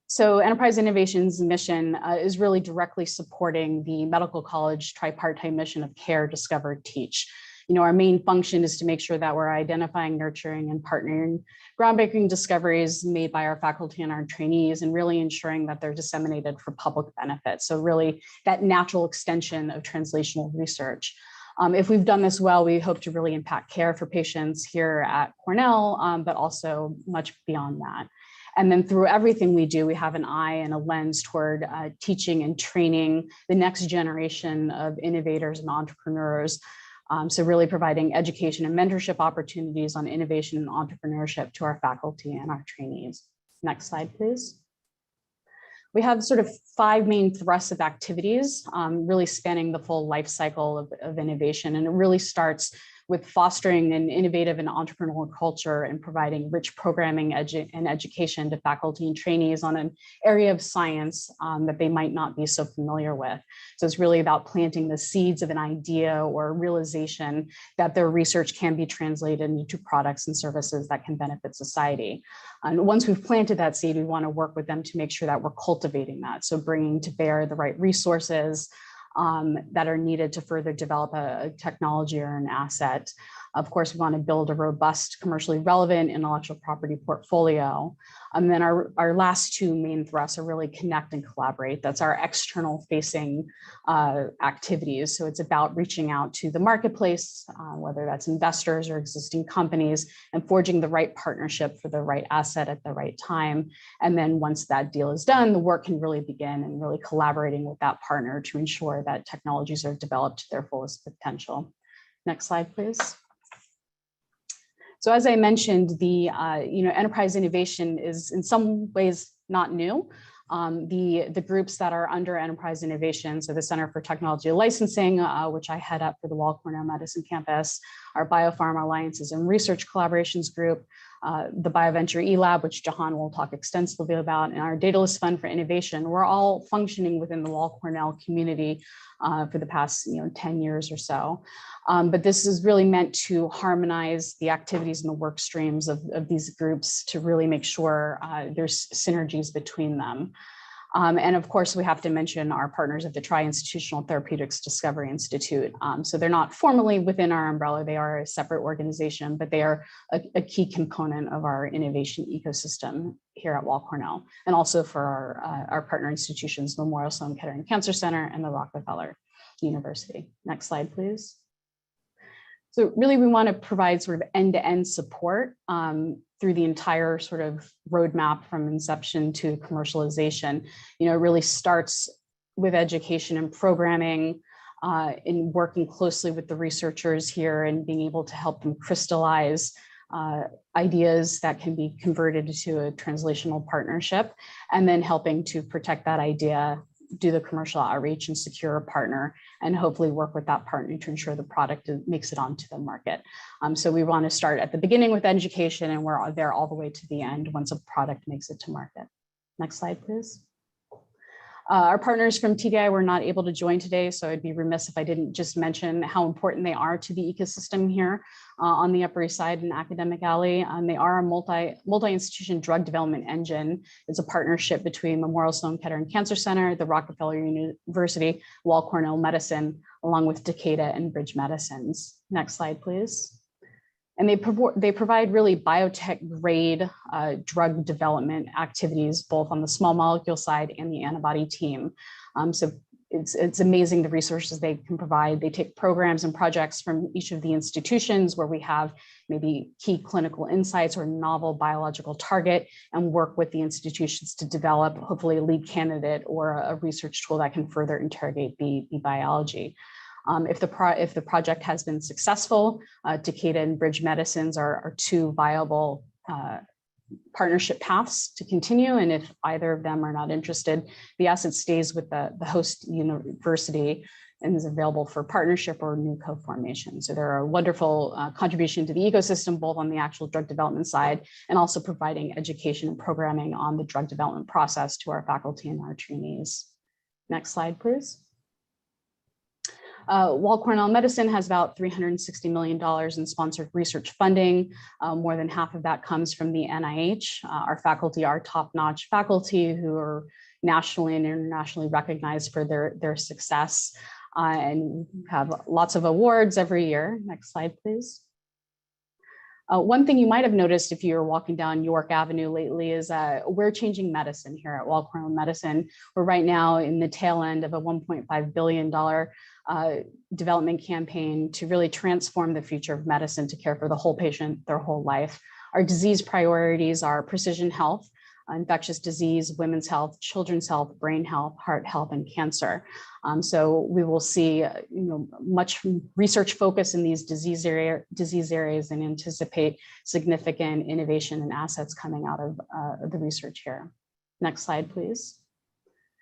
So Enterprise Innovation's mission is really directly supporting the medical college tripartite mission of care, discover, teach. Our main function is to make sure that we're identifying, nurturing, and partnering groundbreaking discoveries made by our faculty and our trainees, and really ensuring that they're disseminated for public benefit. So really that natural extension of translational research. If we've done this well, we hope to really impact care for patients here at Cornell, but also much beyond that. And then through everything we do, we have an eye and a lens toward teaching and training the next generation of innovators and entrepreneurs. So really providing education and mentorship opportunities on innovation and entrepreneurship to our faculty and our trainees. Next slide, please. We have sort of 5 main thrusts of activities, really spanning the full life cycle of innovation. And it really starts with fostering an innovative and entrepreneurial culture and providing rich programming and education to faculty and trainees on an area of science that they might not be so familiar with. So it's really about planting the seeds of an idea or realization that their research can be translated into products and services that can benefit society. And once we've planted that seed, we want to work with them to make sure that we're cultivating that. So bringing to bear the right resources that are needed to further develop a technology or an asset. Of course, we want to build a robust, commercially relevant intellectual property portfolio. And then our last 2 main thrusts are really connect and collaborate. That's our external facing activities. So it's about reaching out to the marketplace, whether that's investors or existing companies, and forging the right partnership for the right asset at the right time. And then once that deal is done, the work can really begin and really collaborating with that partner to ensure that technologies are developed to their fullest potential. Next slide, please. So as I mentioned, the enterprise innovation is in some ways not new. The groups that are under enterprise innovation, so the Center for Technology Licensing, which I head up for the Weill Cornell Medicine campus, our Biopharma Alliances and Research Collaborations Group, the Bioventure eLab, which Jahan will talk extensively about, and our Daedalus Fund for Innovation, we're all functioning within the Weill Cornell community for the past 10 years or so. But this is really meant to harmonize the activities and the work streams of these groups to really make sure there's synergies between them. And of course, we have to mention our partners at the Tri-Institutional Therapeutics Discovery Institute. So they're not formally within our umbrella, they are a separate organization, but they are a key component of our innovation ecosystem here at Weill Cornell, and also for our partner institutions, the Memorial Sloan Kettering Cancer Center and the Rockefeller University. Next slide, please. So really, we want to provide sort of end-to-end support through the entire sort of roadmap from inception to commercialization. It really starts with education and programming, in working closely with the researchers here and being able to help them crystallize ideas that can be converted into a translational partnership, and then helping to protect that idea, do the commercial outreach and secure a partner, and hopefully work with that partner to ensure the product makes it onto the market. So we want to start at the beginning with education, and we're there all the way to the end once a product makes it to market. Next slide, please. Our partners from TDI were not able to join today, so I'd be remiss if I didn't just mention how important they are to the ecosystem here on the Upper East Side in Academic Alley. They are a multi-institution drug development engine. It's a partnership between Memorial Sloan Kettering Cancer Center, the Rockefeller University, Weill Cornell Medicine, along with Takeda and Bridge Medicines. Next slide, please. And they provide really biotech grade drug development activities, both on the small molecule side and the antibody team. So it's amazing the resources they can provide. They take programs and projects from each of the institutions where we have maybe key clinical insights or novel biological target, and work with the institutions to develop hopefully a lead candidate or a research tool that can further interrogate the biology. If the project has been successful, Takeda and Bridge Medicines are 2 viable partnership paths to continue. And if either of them are not interested, the asset stays with the host university and is available for partnership or new co-formation. So they're a wonderful contribution to the ecosystem, both on the actual drug development side and also providing education and programming on the drug development process to our faculty and our trainees. Next slide, please. Weill Cornell Medicine has about $360 million in sponsored research funding. More than half of that comes from the NIH. Our faculty are top-notch faculty who are nationally and internationally recognized for their success, and have lots of awards every year. Next slide, please. One thing you might have noticed if you're walking down York Avenue lately is we're changing medicine here at Weill Cornell Medicine. We're right now in the tail end of a $1.5 billion development campaign to really transform the future of medicine to care for the whole patient their whole life. Our disease priorities are precision health, infectious disease, women's health, children's health, brain health, heart health, and cancer. So we will see much research focus in these disease areas and anticipate significant innovation and assets coming out of the research here. Next slide, please.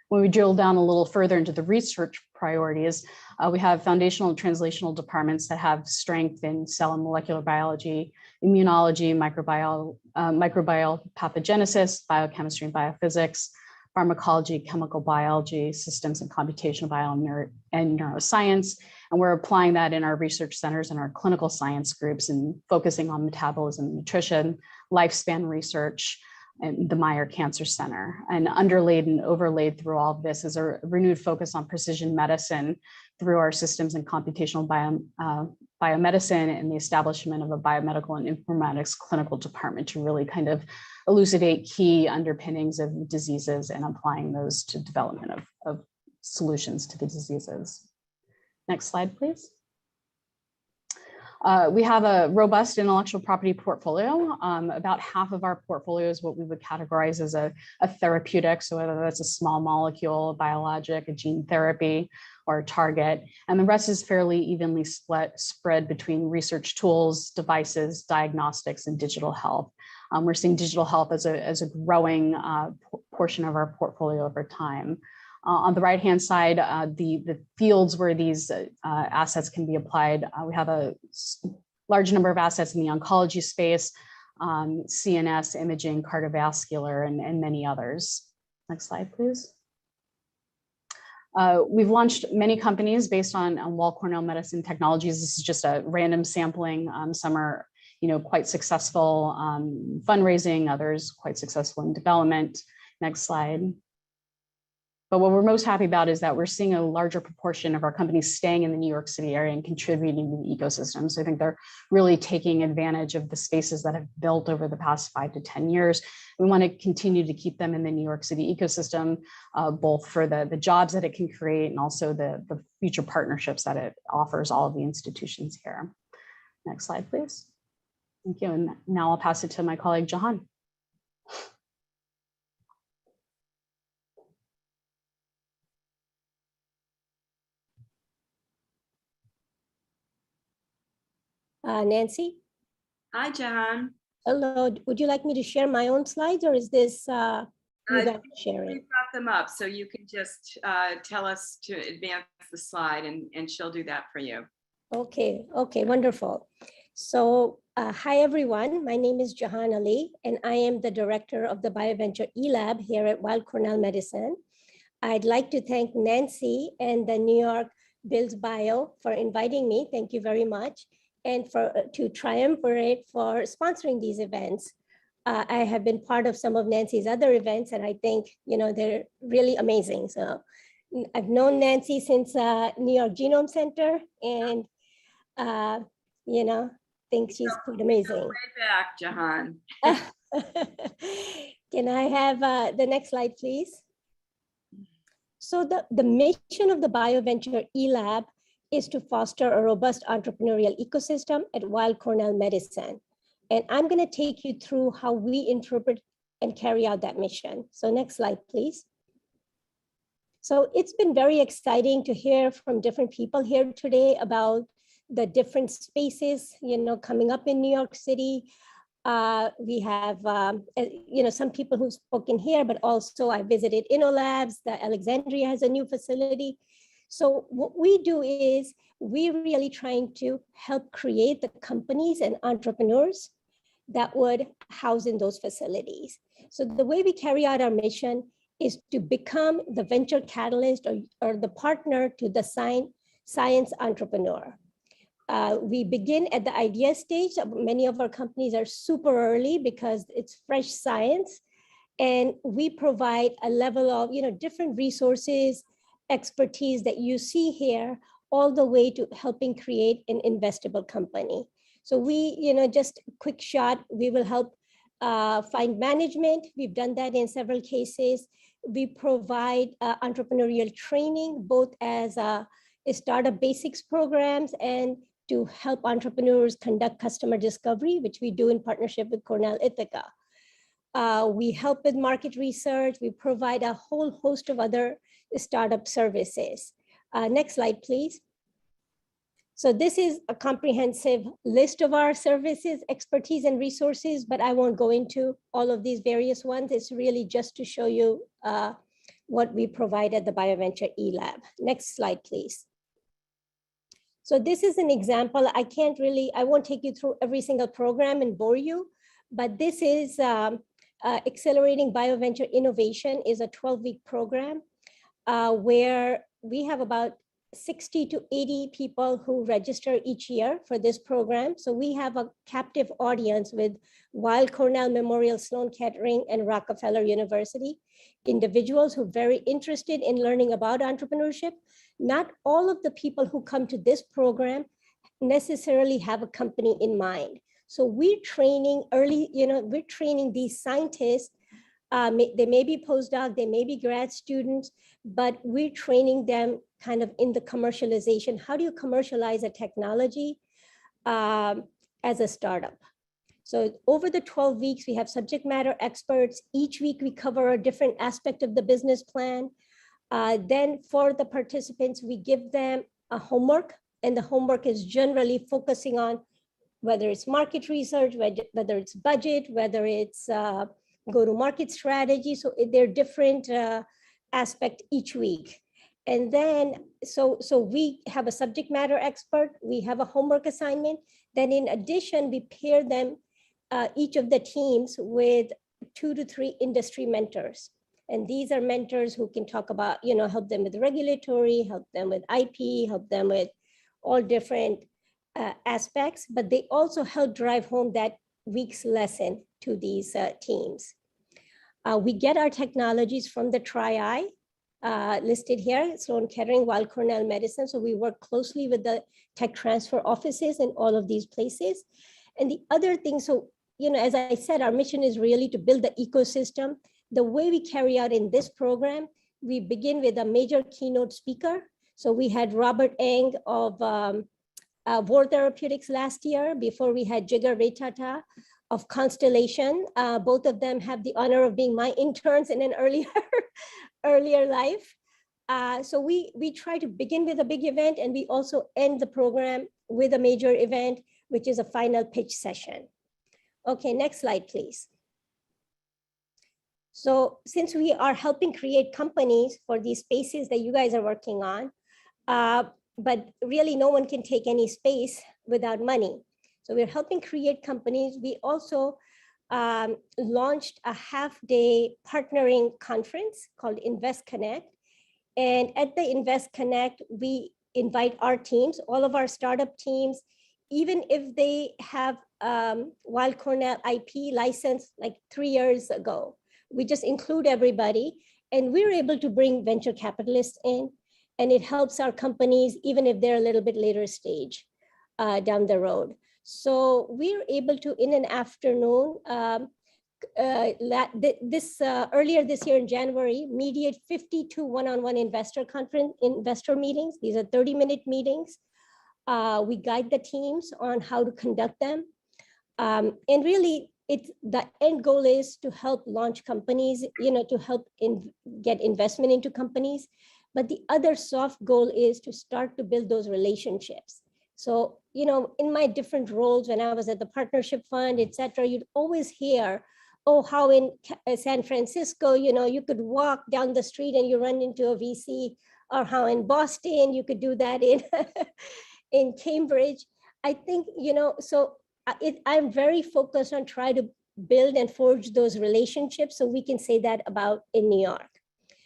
When we drill down a little further into the research priorities, we have foundational and translational departments that have strength in cell and molecular biology, immunology, microbial pathogenesis, biochemistry and biophysics, pharmacology, chemical biology, systems and computational biology, and neuroscience. And we're applying that in our research centers and our clinical science groups and focusing on metabolism, nutrition, lifespan research, and the Meyer Cancer Center. And underlaid and overlaid through all of this is a renewed focus on precision medicine through our systems and computational biomedicine and the establishment of a biomedical and informatics clinical department to really kind of elucidate key underpinnings of diseases and applying those to development of solutions to the diseases. Next slide, please. We have a robust intellectual property portfolio. About half of our portfolio is what we would categorize as a therapeutic. So whether that's a small molecule, a biologic, a gene therapy, or a target. And the rest is fairly evenly spread between research tools, devices, diagnostics, and digital health. We're seeing digital health as a growing portion of our portfolio over time. On the right-hand side, the fields where these assets can be applied, we have a large number of assets in the oncology space, CNS, imaging, cardiovascular, and many others. Next slide, please. We've launched many companies based on Weill Cornell medicine technologies. This is just a random sampling. Some are quite successful fundraising, others quite successful in development. Next slide. But what we're most happy about is that we're seeing a larger proportion of our companies staying in the New York City area and contributing to the ecosystem. So I think they're really taking advantage of the spaces that have built over the past 5 to 10 years. We want to continue to keep them in the New York City ecosystem, both for the jobs that it can create and also the future partnerships that it offers all of the institutions here. Next slide, please. Thank you. And now I'll pass it to my colleague, Jahan. Nancy? Hi, John. Hello, would you like me to share my own slides or is this you guys sharing? We've got them up, so you can just tell us to advance the slide and she'll do that for you. Okay, wonderful. So hi everyone, my name is Jahan Ali and I am the director of the Bioventure eLab here at Weill Cornell Medicine. I'd like to thank Nancy and the New York Builds Bio for inviting me. Thank you very much. And to Triumvirate for sponsoring these events. I have been part of some of Nancy's other events and I think, they're really amazing. So I've known Nancy since New York Genome Center and, think she's quite amazing. Way back, Jahan. Can I have the next slide, please? So the mission of the Bioventure eLab is to foster a robust entrepreneurial ecosystem at Weill Cornell Medicine. And I'm going to take you through how we interpret and carry out that mission. So next slide, please. So it's been very exciting to hear from different people here today about the different spaces, coming up in New York City. We have, some people who've spoken here, but also I visited InnoLabs, the Alexandria has a new facility. So what we do is we're really trying to help create the companies and entrepreneurs that would house in those facilities. So the way we carry out our mission is to become the venture catalyst or the partner to the science entrepreneur. We begin at the idea stage. Many of our companies are super early because it's fresh science. And we provide a level of different resources, expertise that you see here, all the way to helping create an investable company. So we, just a quick shot, we will help find management. We've done that in several cases. We provide entrepreneurial training, both as a startup basics programs and to help entrepreneurs conduct customer discovery, which we do in partnership with Cornell Ithaca. We help with market research. We provide a whole host of other startup services. Next slide, please. So this is a comprehensive list of our services, expertise, and resources, but I won't go into all of these various ones. It's really just to show you what we provide at the Bioventure eLab. Next slide, please. So this is an example. I won't take you through every single program and bore you, but this is Accelerating Bioventure Innovation is a 12-week program where we have about 60 to 80 people who register each year for this program. So we have a captive audience with Weill, Cornell, Memorial, Sloan Kettering, and Rockefeller University, individuals who are very interested in learning about entrepreneurship. Not all of the people who come to this program necessarily have a company in mind. So we're training we're training these scientists. They may be postdoc, they may be grad students, but we're training them kind of in the commercialization. How do you commercialize a technology as a startup? So over the 12 weeks, we have subject matter experts. Each week we cover a different aspect of the business plan. Then for the participants, we give them a homework, and the homework is generally focusing on whether it's market research, whether it's budget, whether it's go-to-market strategy. So there are different aspects each week. And then, so we have a subject matter expert, we have a homework assignment. Then in addition, we pair them, each of the teams with 2 to 3 industry mentors. And these are mentors who can talk about, help them with regulatory, help them with IP, help them with all different aspects, but they also help drive home that week's lesson to these teams. We get our technologies from the Tri-I listed here, Sloan Kettering, Weill Cornell Medicine. So we work closely with the tech transfer offices in all of these places. And the other thing, as I said, our mission is really to build the ecosystem. The way we carry out in this program, we begin with a major keynote speaker. So we had Robert Eng of Vor Therapeutics last year. Before we had Jigar Retata of Constellation. Both of them have the honor of being my interns in an earlier life. So we try to begin with a big event, and we also end the program with a major event, which is a final pitch session. Okay, next slide, please. So since we are helping create companies for these spaces that you guys are working on, but really no one can take any space without money. So we're helping create companies. We also launched a half-day partnering conference called InvestConnect. And at the InvestConnect, we invite our teams, all of our startup teams, even if they have Weill Cornell IP license like 3 years ago. We just include everybody, and we're able to bring venture capitalists in, and it helps our companies, even if they're a little bit later stage down the road. So we're able to, in an afternoon, earlier this year in January, mediate 52 one-on-one investor meetings. These are 30-minute meetings. We guide the teams on how to conduct them. And really, the end goal is to help launch companies, to help get investment into companies. But the other soft goal is to start to build those relationships. So, in my different roles, when I was at the partnership fund, et cetera, you'd always hear, oh, how in San Francisco, you could walk down the street and you run into a VC, or how in Boston, you could do that in Cambridge. I think, I'm very focused on trying to build and forge those relationships so we can say that about in New York.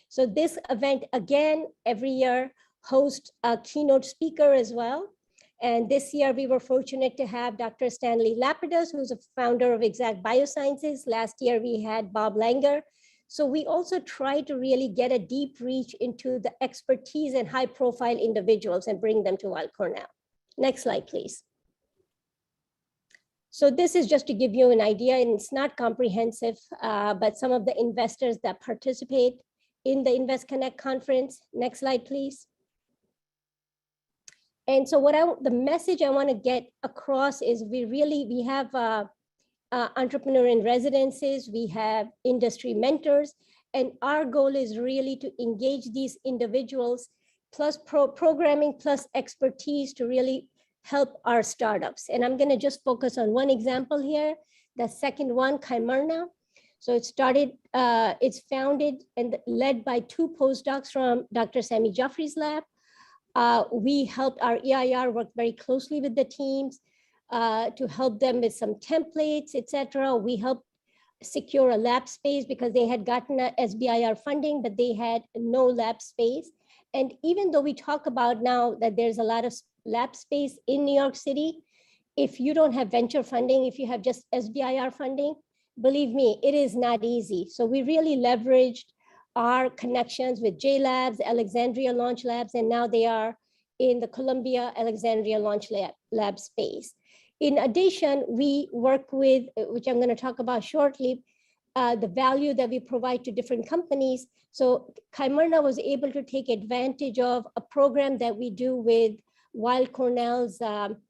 So this event, again, every year hosts a keynote speaker as well. And this year we were fortunate to have Dr. Stanley Lapidus, who's a founder of Exact Biosciences. Last year we had Bob Langer. So we also try to really get a deep reach into the expertise and high profile individuals and bring them to Weill Cornell. Next slide, please. So this is just to give you an idea, and it's not comprehensive, but some of the investors that participate in the InvestConnect conference. Next slide, please. And so the message I want to get across is we have entrepreneur in residences, we have industry mentors, and our goal is really to engage these individuals plus programming plus expertise to really help our startups. And I'm going to just focus on one example here, the second one, Kymerna. So it's founded and led by two postdocs from Dr. Sammy Jaffrey's lab. We helped our EIR work very closely with the teams to help them with some templates, etc. We helped secure a lab space because they had gotten a SBIR funding, but they had no lab space. And even though we talk about now that there's a lot of lab space in New York City, if you don't have venture funding, if you have just SBIR funding, believe me, it is not easy. So we really leveraged our connections with J Labs, Alexandria Launch Labs, and now they are in the Columbia Alexandria Launch Lab space. In addition, we work with, which I'm going to talk about shortly, the value that we provide to different companies. So Kymerna was able to take advantage of a program that we do with Weill Cornell's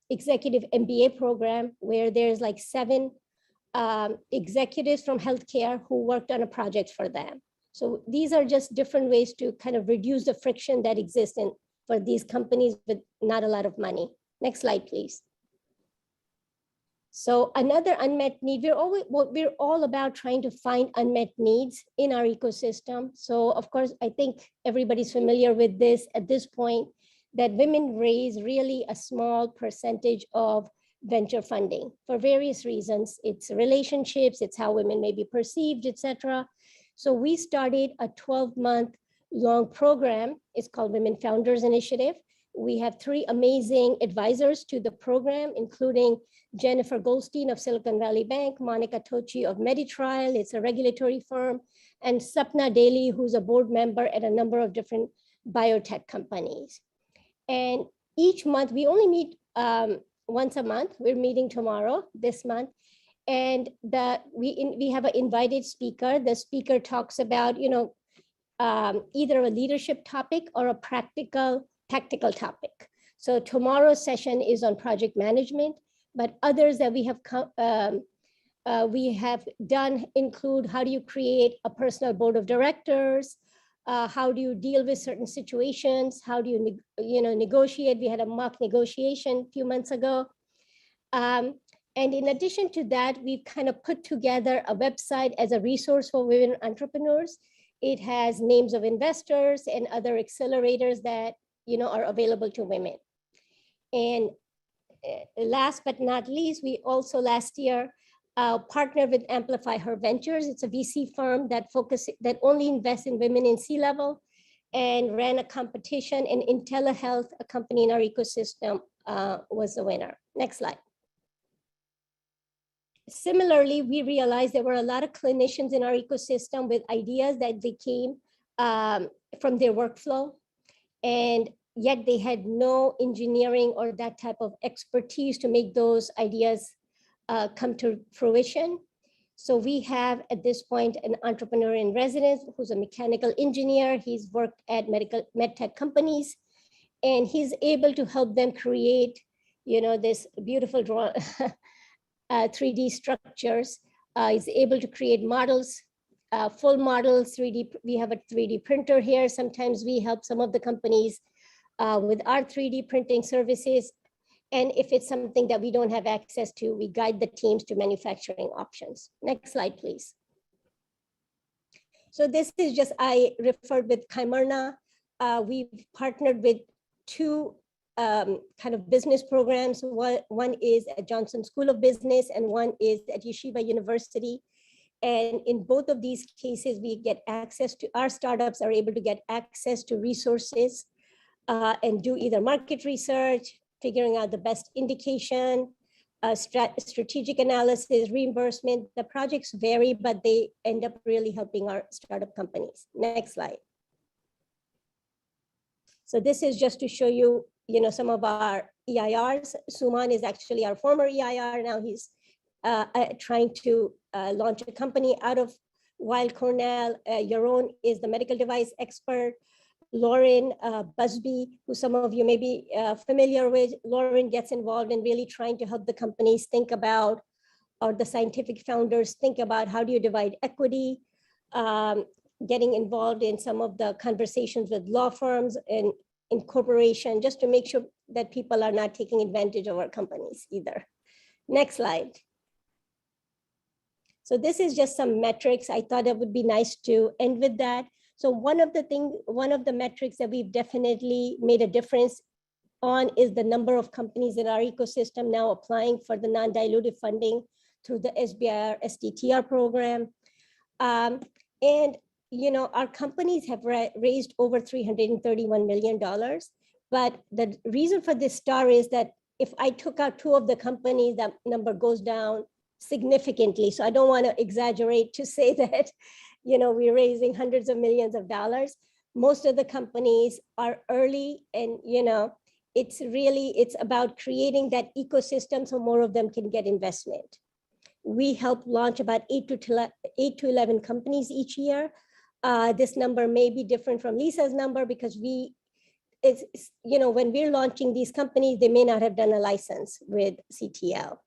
executive MBA program, where there's like 7 executives from healthcare who worked on a project for them. So these are just different ways to kind of reduce the friction that exists for these companies with not a lot of money. Next slide, please. So another unmet need, we're all about trying to find unmet needs in our ecosystem. So of course, I think everybody's familiar with this at this point, that women raise really a small percentage of venture funding for various reasons. It's relationships, it's how women may be perceived, etc. So we started a 12-month long program. It's called Women Founders Initiative. We have 3 amazing advisors to the program, including Jennifer Goldstein of Silicon Valley Bank, Monica Tochi of MediTrial, it's a regulatory firm, and Sapna Daly, who's a board member at a number of different biotech companies. And each month, we only meet once a month. We're meeting tomorrow, this month. And we have an invited speaker. The speaker talks about, either a leadership topic or a tactical topic. So tomorrow's session is on project management, but others that we have done include how do you create a personal board of directors, how do you deal with certain situations, how do you negotiate. We had a mock negotiation a few months ago. And in addition to that, we've kind of put together a website as a resource for women entrepreneurs. It has names of investors and other accelerators that are available to women. And last but not least, we also last year partnered with Amplify Her Ventures. It's a VC firm that only invests in women in C-level, and ran a competition, and IntelliHealth, a company in our ecosystem, was the winner. Next slide. Similarly, we realized there were a lot of clinicians in our ecosystem with ideas that they came from their workflow, and yet they had no engineering or that type of expertise to make those ideas come to fruition. So we have at this point an entrepreneur in residence who's a mechanical engineer. He's worked at medtech companies, and he's able to help them create, this beautiful 3D structures. He's able to create models, full models, 3D. We have a 3D printer here. Sometimes we help some of the companies with our 3D printing services. And if it's something that we don't have access to, we guide the teams to manufacturing options. Next slide, please. So this is just, I referred with Kymerna. We've partnered with 2 kind of business programs. One is at Johnson School of Business and one is at Yeshiva University. And in both of these cases, we get access to, our startups are able to get access to resources and do either market research, figuring out the best indication, strategic analysis, reimbursement. The projects vary, but they end up really helping our startup companies. Next slide. So this is just to show you, some of our EIRs. Suman is actually our former EIR. Now he's trying to launch a company out of Weill Cornell. Yaron is the medical device expert. Lauren Busby, who some of you may be familiar with. Lauren gets involved in really trying to help the companies think about or the scientific founders think about how do you divide equity, getting involved in some of the conversations with law firms and incorporation, just to make sure that people are not taking advantage of our companies either. Next slide. So this is just some metrics. I thought it would be nice to end with that. So one of the metrics that we've definitely made a difference on is the number of companies in our ecosystem now applying for the non-dilutive funding through the SBIR STTR program. And our companies have raised over $331 million. But the reason for this star is that if I took out 2 of the companies, that number goes down significantly. So I don't want to exaggerate to say that, we're raising hundreds of millions of dollars. Most of the companies are early, and, it's about creating that ecosystem so more of them can get investment. We help launch about 8 to 11 companies each year. This number may be different from Lisa's number because when we're launching these companies, they may not have done a license with CTL.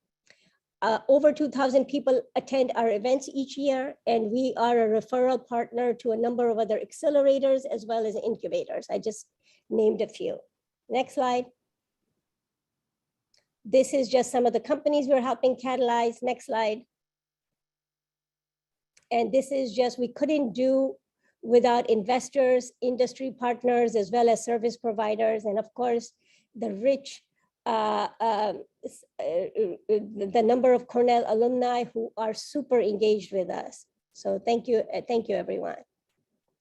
Over 2,000 people attend our events each year, and we are a referral partner to a number of other accelerators as well as incubators. I just named a few. Next slide. This is just some of the companies we're helping catalyze. Next slide. And this is just, we couldn't do without investors, industry partners, as well as service providers, and of course, the rich, the number of Cornell alumni who are super engaged with us. So thank you everyone.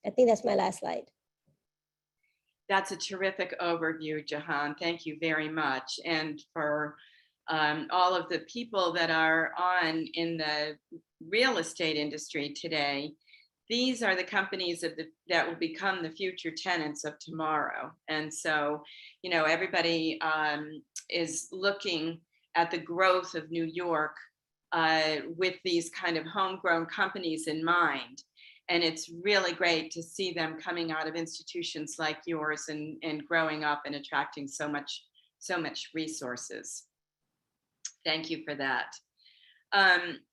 I think that's my last slide. That's a terrific overview, Jahan. Thank you very much. And for all of the people that are on in the real estate industry today, these are the companies that will become the future tenants of tomorrow. And so, everybody is looking at the growth of New York with these kind of homegrown companies in mind. And it's really great to see them coming out of institutions like yours and growing up and attracting so much resources. Thank you for that.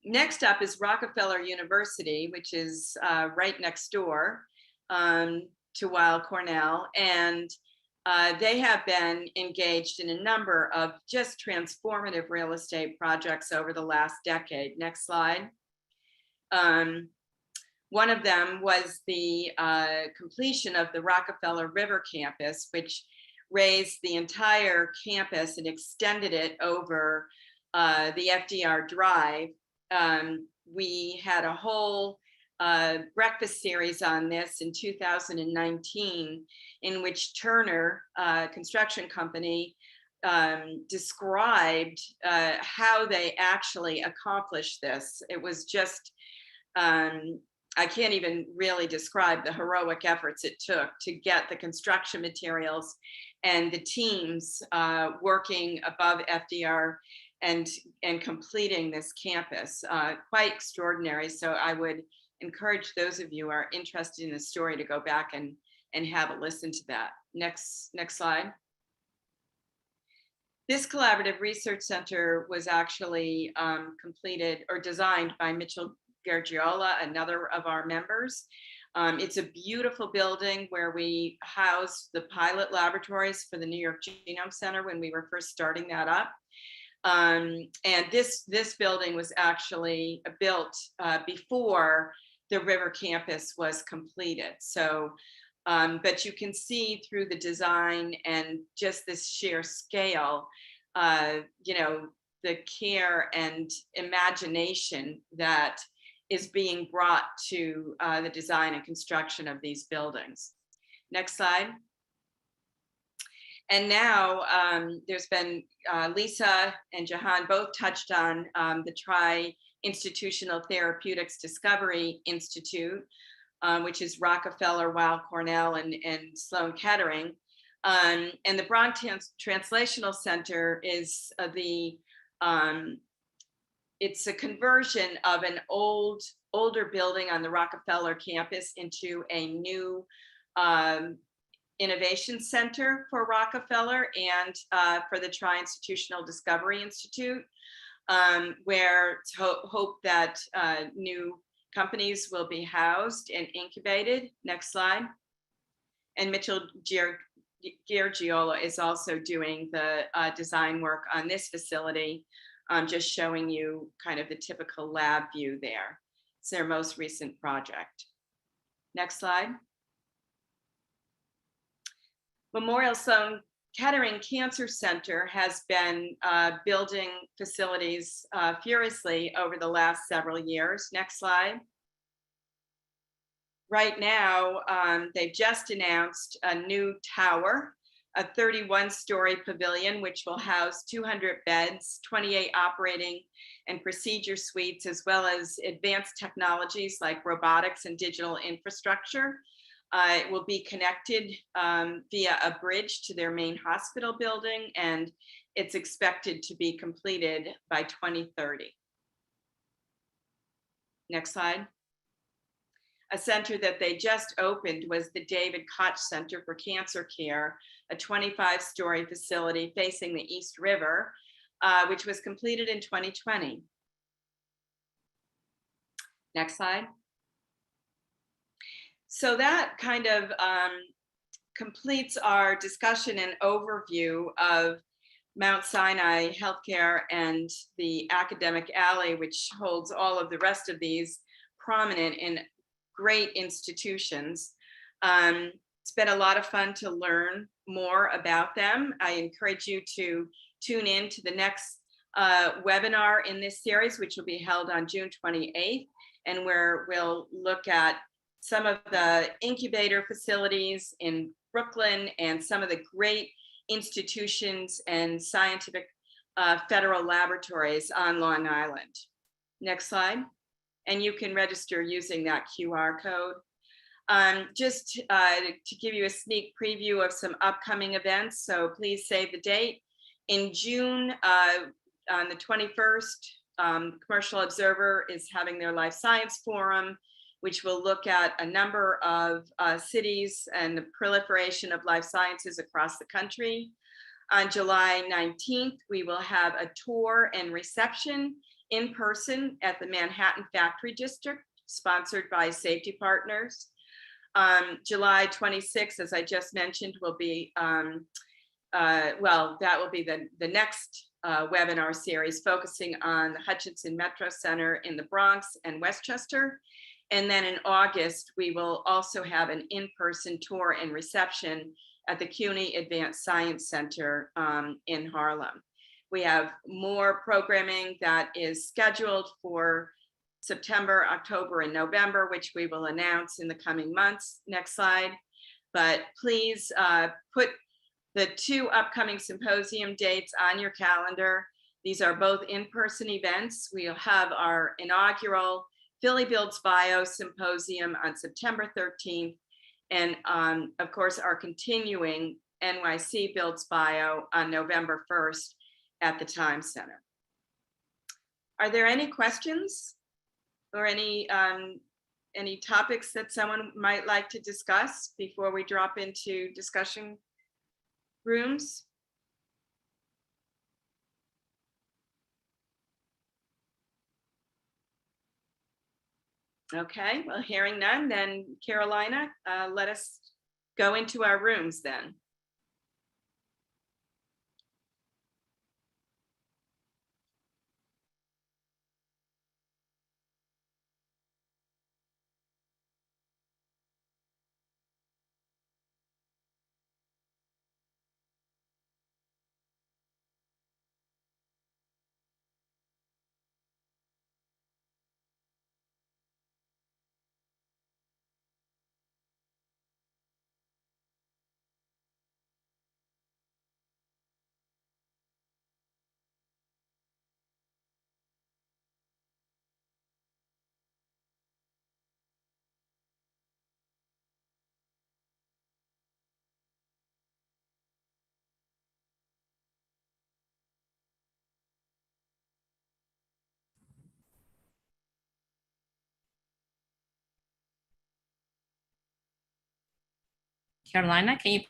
Next up is Rockefeller University, which is right next door to Weill Cornell. And they have been engaged in a number of just transformative real estate projects over the last decade. Next slide. One of them was the completion of the Rockefeller River campus, which raised the entire campus and extended it over the FDR Drive. We had a whole breakfast series on this in 2019, in which Turner Construction Company described how they actually accomplished this. It was just, I can't even really describe the heroic efforts it took to get the construction materials and the teams working above FDR and completing this campus. Quite extraordinary. So I would encourage those of you who are interested in the story to go back and have a listen to that. Next slide. This collaborative research center was actually completed or designed by Mitchell Gargiola, another of our members. It's a beautiful building where we housed the pilot laboratories for the New York Genome Center when we were first starting that up. And this building was actually built before the River campus was completed. So, but you can see through the design and just this sheer scale, the care and imagination that is being brought to the design and construction of these buildings. Next slide. And now there's been Lisa and Jahan both touched on the Tri-Institutional Therapeutics Discovery Institute, which is Rockefeller, Weill Cornell, and Sloan Kettering. And the Braun Translational Center is it's a conversion of an older building on the Rockefeller campus into a new innovation center for Rockefeller and for the Tri-Institutional Discovery Institute. where to hope that new companies will be housed and incubated. Next slide. And Mitchell Giorgiola is also doing the design work on this facility. Just showing you kind of the typical lab view there. It's their most recent project. Next slide. Memorial Sloan Kettering Cancer Center has been building facilities furiously over the last several years. Next slide. Right now, they've just announced a new tower, a 31-story pavilion, which will house 200 beds, 28 operating and procedure suites, as well as advanced technologies like robotics and digital infrastructure. It will be connected via a bridge to their main hospital building, and it's expected to be completed by 2030. Next slide. A center that they just opened was the David Koch Center for Cancer Care, a 25-story facility facing the East River, which was completed in 2020. Next slide. So that kind of completes our discussion and overview of Mount Sinai Healthcare and the Academic Alley, which holds all of the rest of these prominent and great institutions. It's been a lot of fun to learn more about them. I encourage you to tune in to the next webinar in this series, which will be held on June 28th, and where we'll look at some of the incubator facilities in Brooklyn and some of the great institutions and scientific federal laboratories on Long Island. Next slide. And you can register using that QR code. Just to give you a sneak preview of some upcoming events, so please save the date. In June, on the 21st, Commercial Observer is having their Life Science Forum, which will look at a number of cities and the proliferation of life sciences across the country. On July 19th, we will have a tour and reception in person at the Manhattan Factory District, sponsored by Safety Partners. July 26th, as I just mentioned, will be, well, that will be the next webinar series focusing on the Hutchinson Metro Center in the Bronx and Westchester. And then in August, we will also have an in-person tour and reception at the CUNY Advanced Science Center in Harlem. We have more programming that is scheduled for September, October, and November, which we will announce in the coming months. Next slide. But please put the two upcoming symposium dates on your calendar. These are both in-person events. We'll have our inaugural Philly Builds Bio Symposium on September 13th. And of course, our continuing NYC Builds Bio on November 1st at the Time Center. Are there any questions or any topics that someone might like to discuss before we drop into discussion rooms? Okay, well, hearing none, then Carolina, let us go into our rooms then. Carolina, can you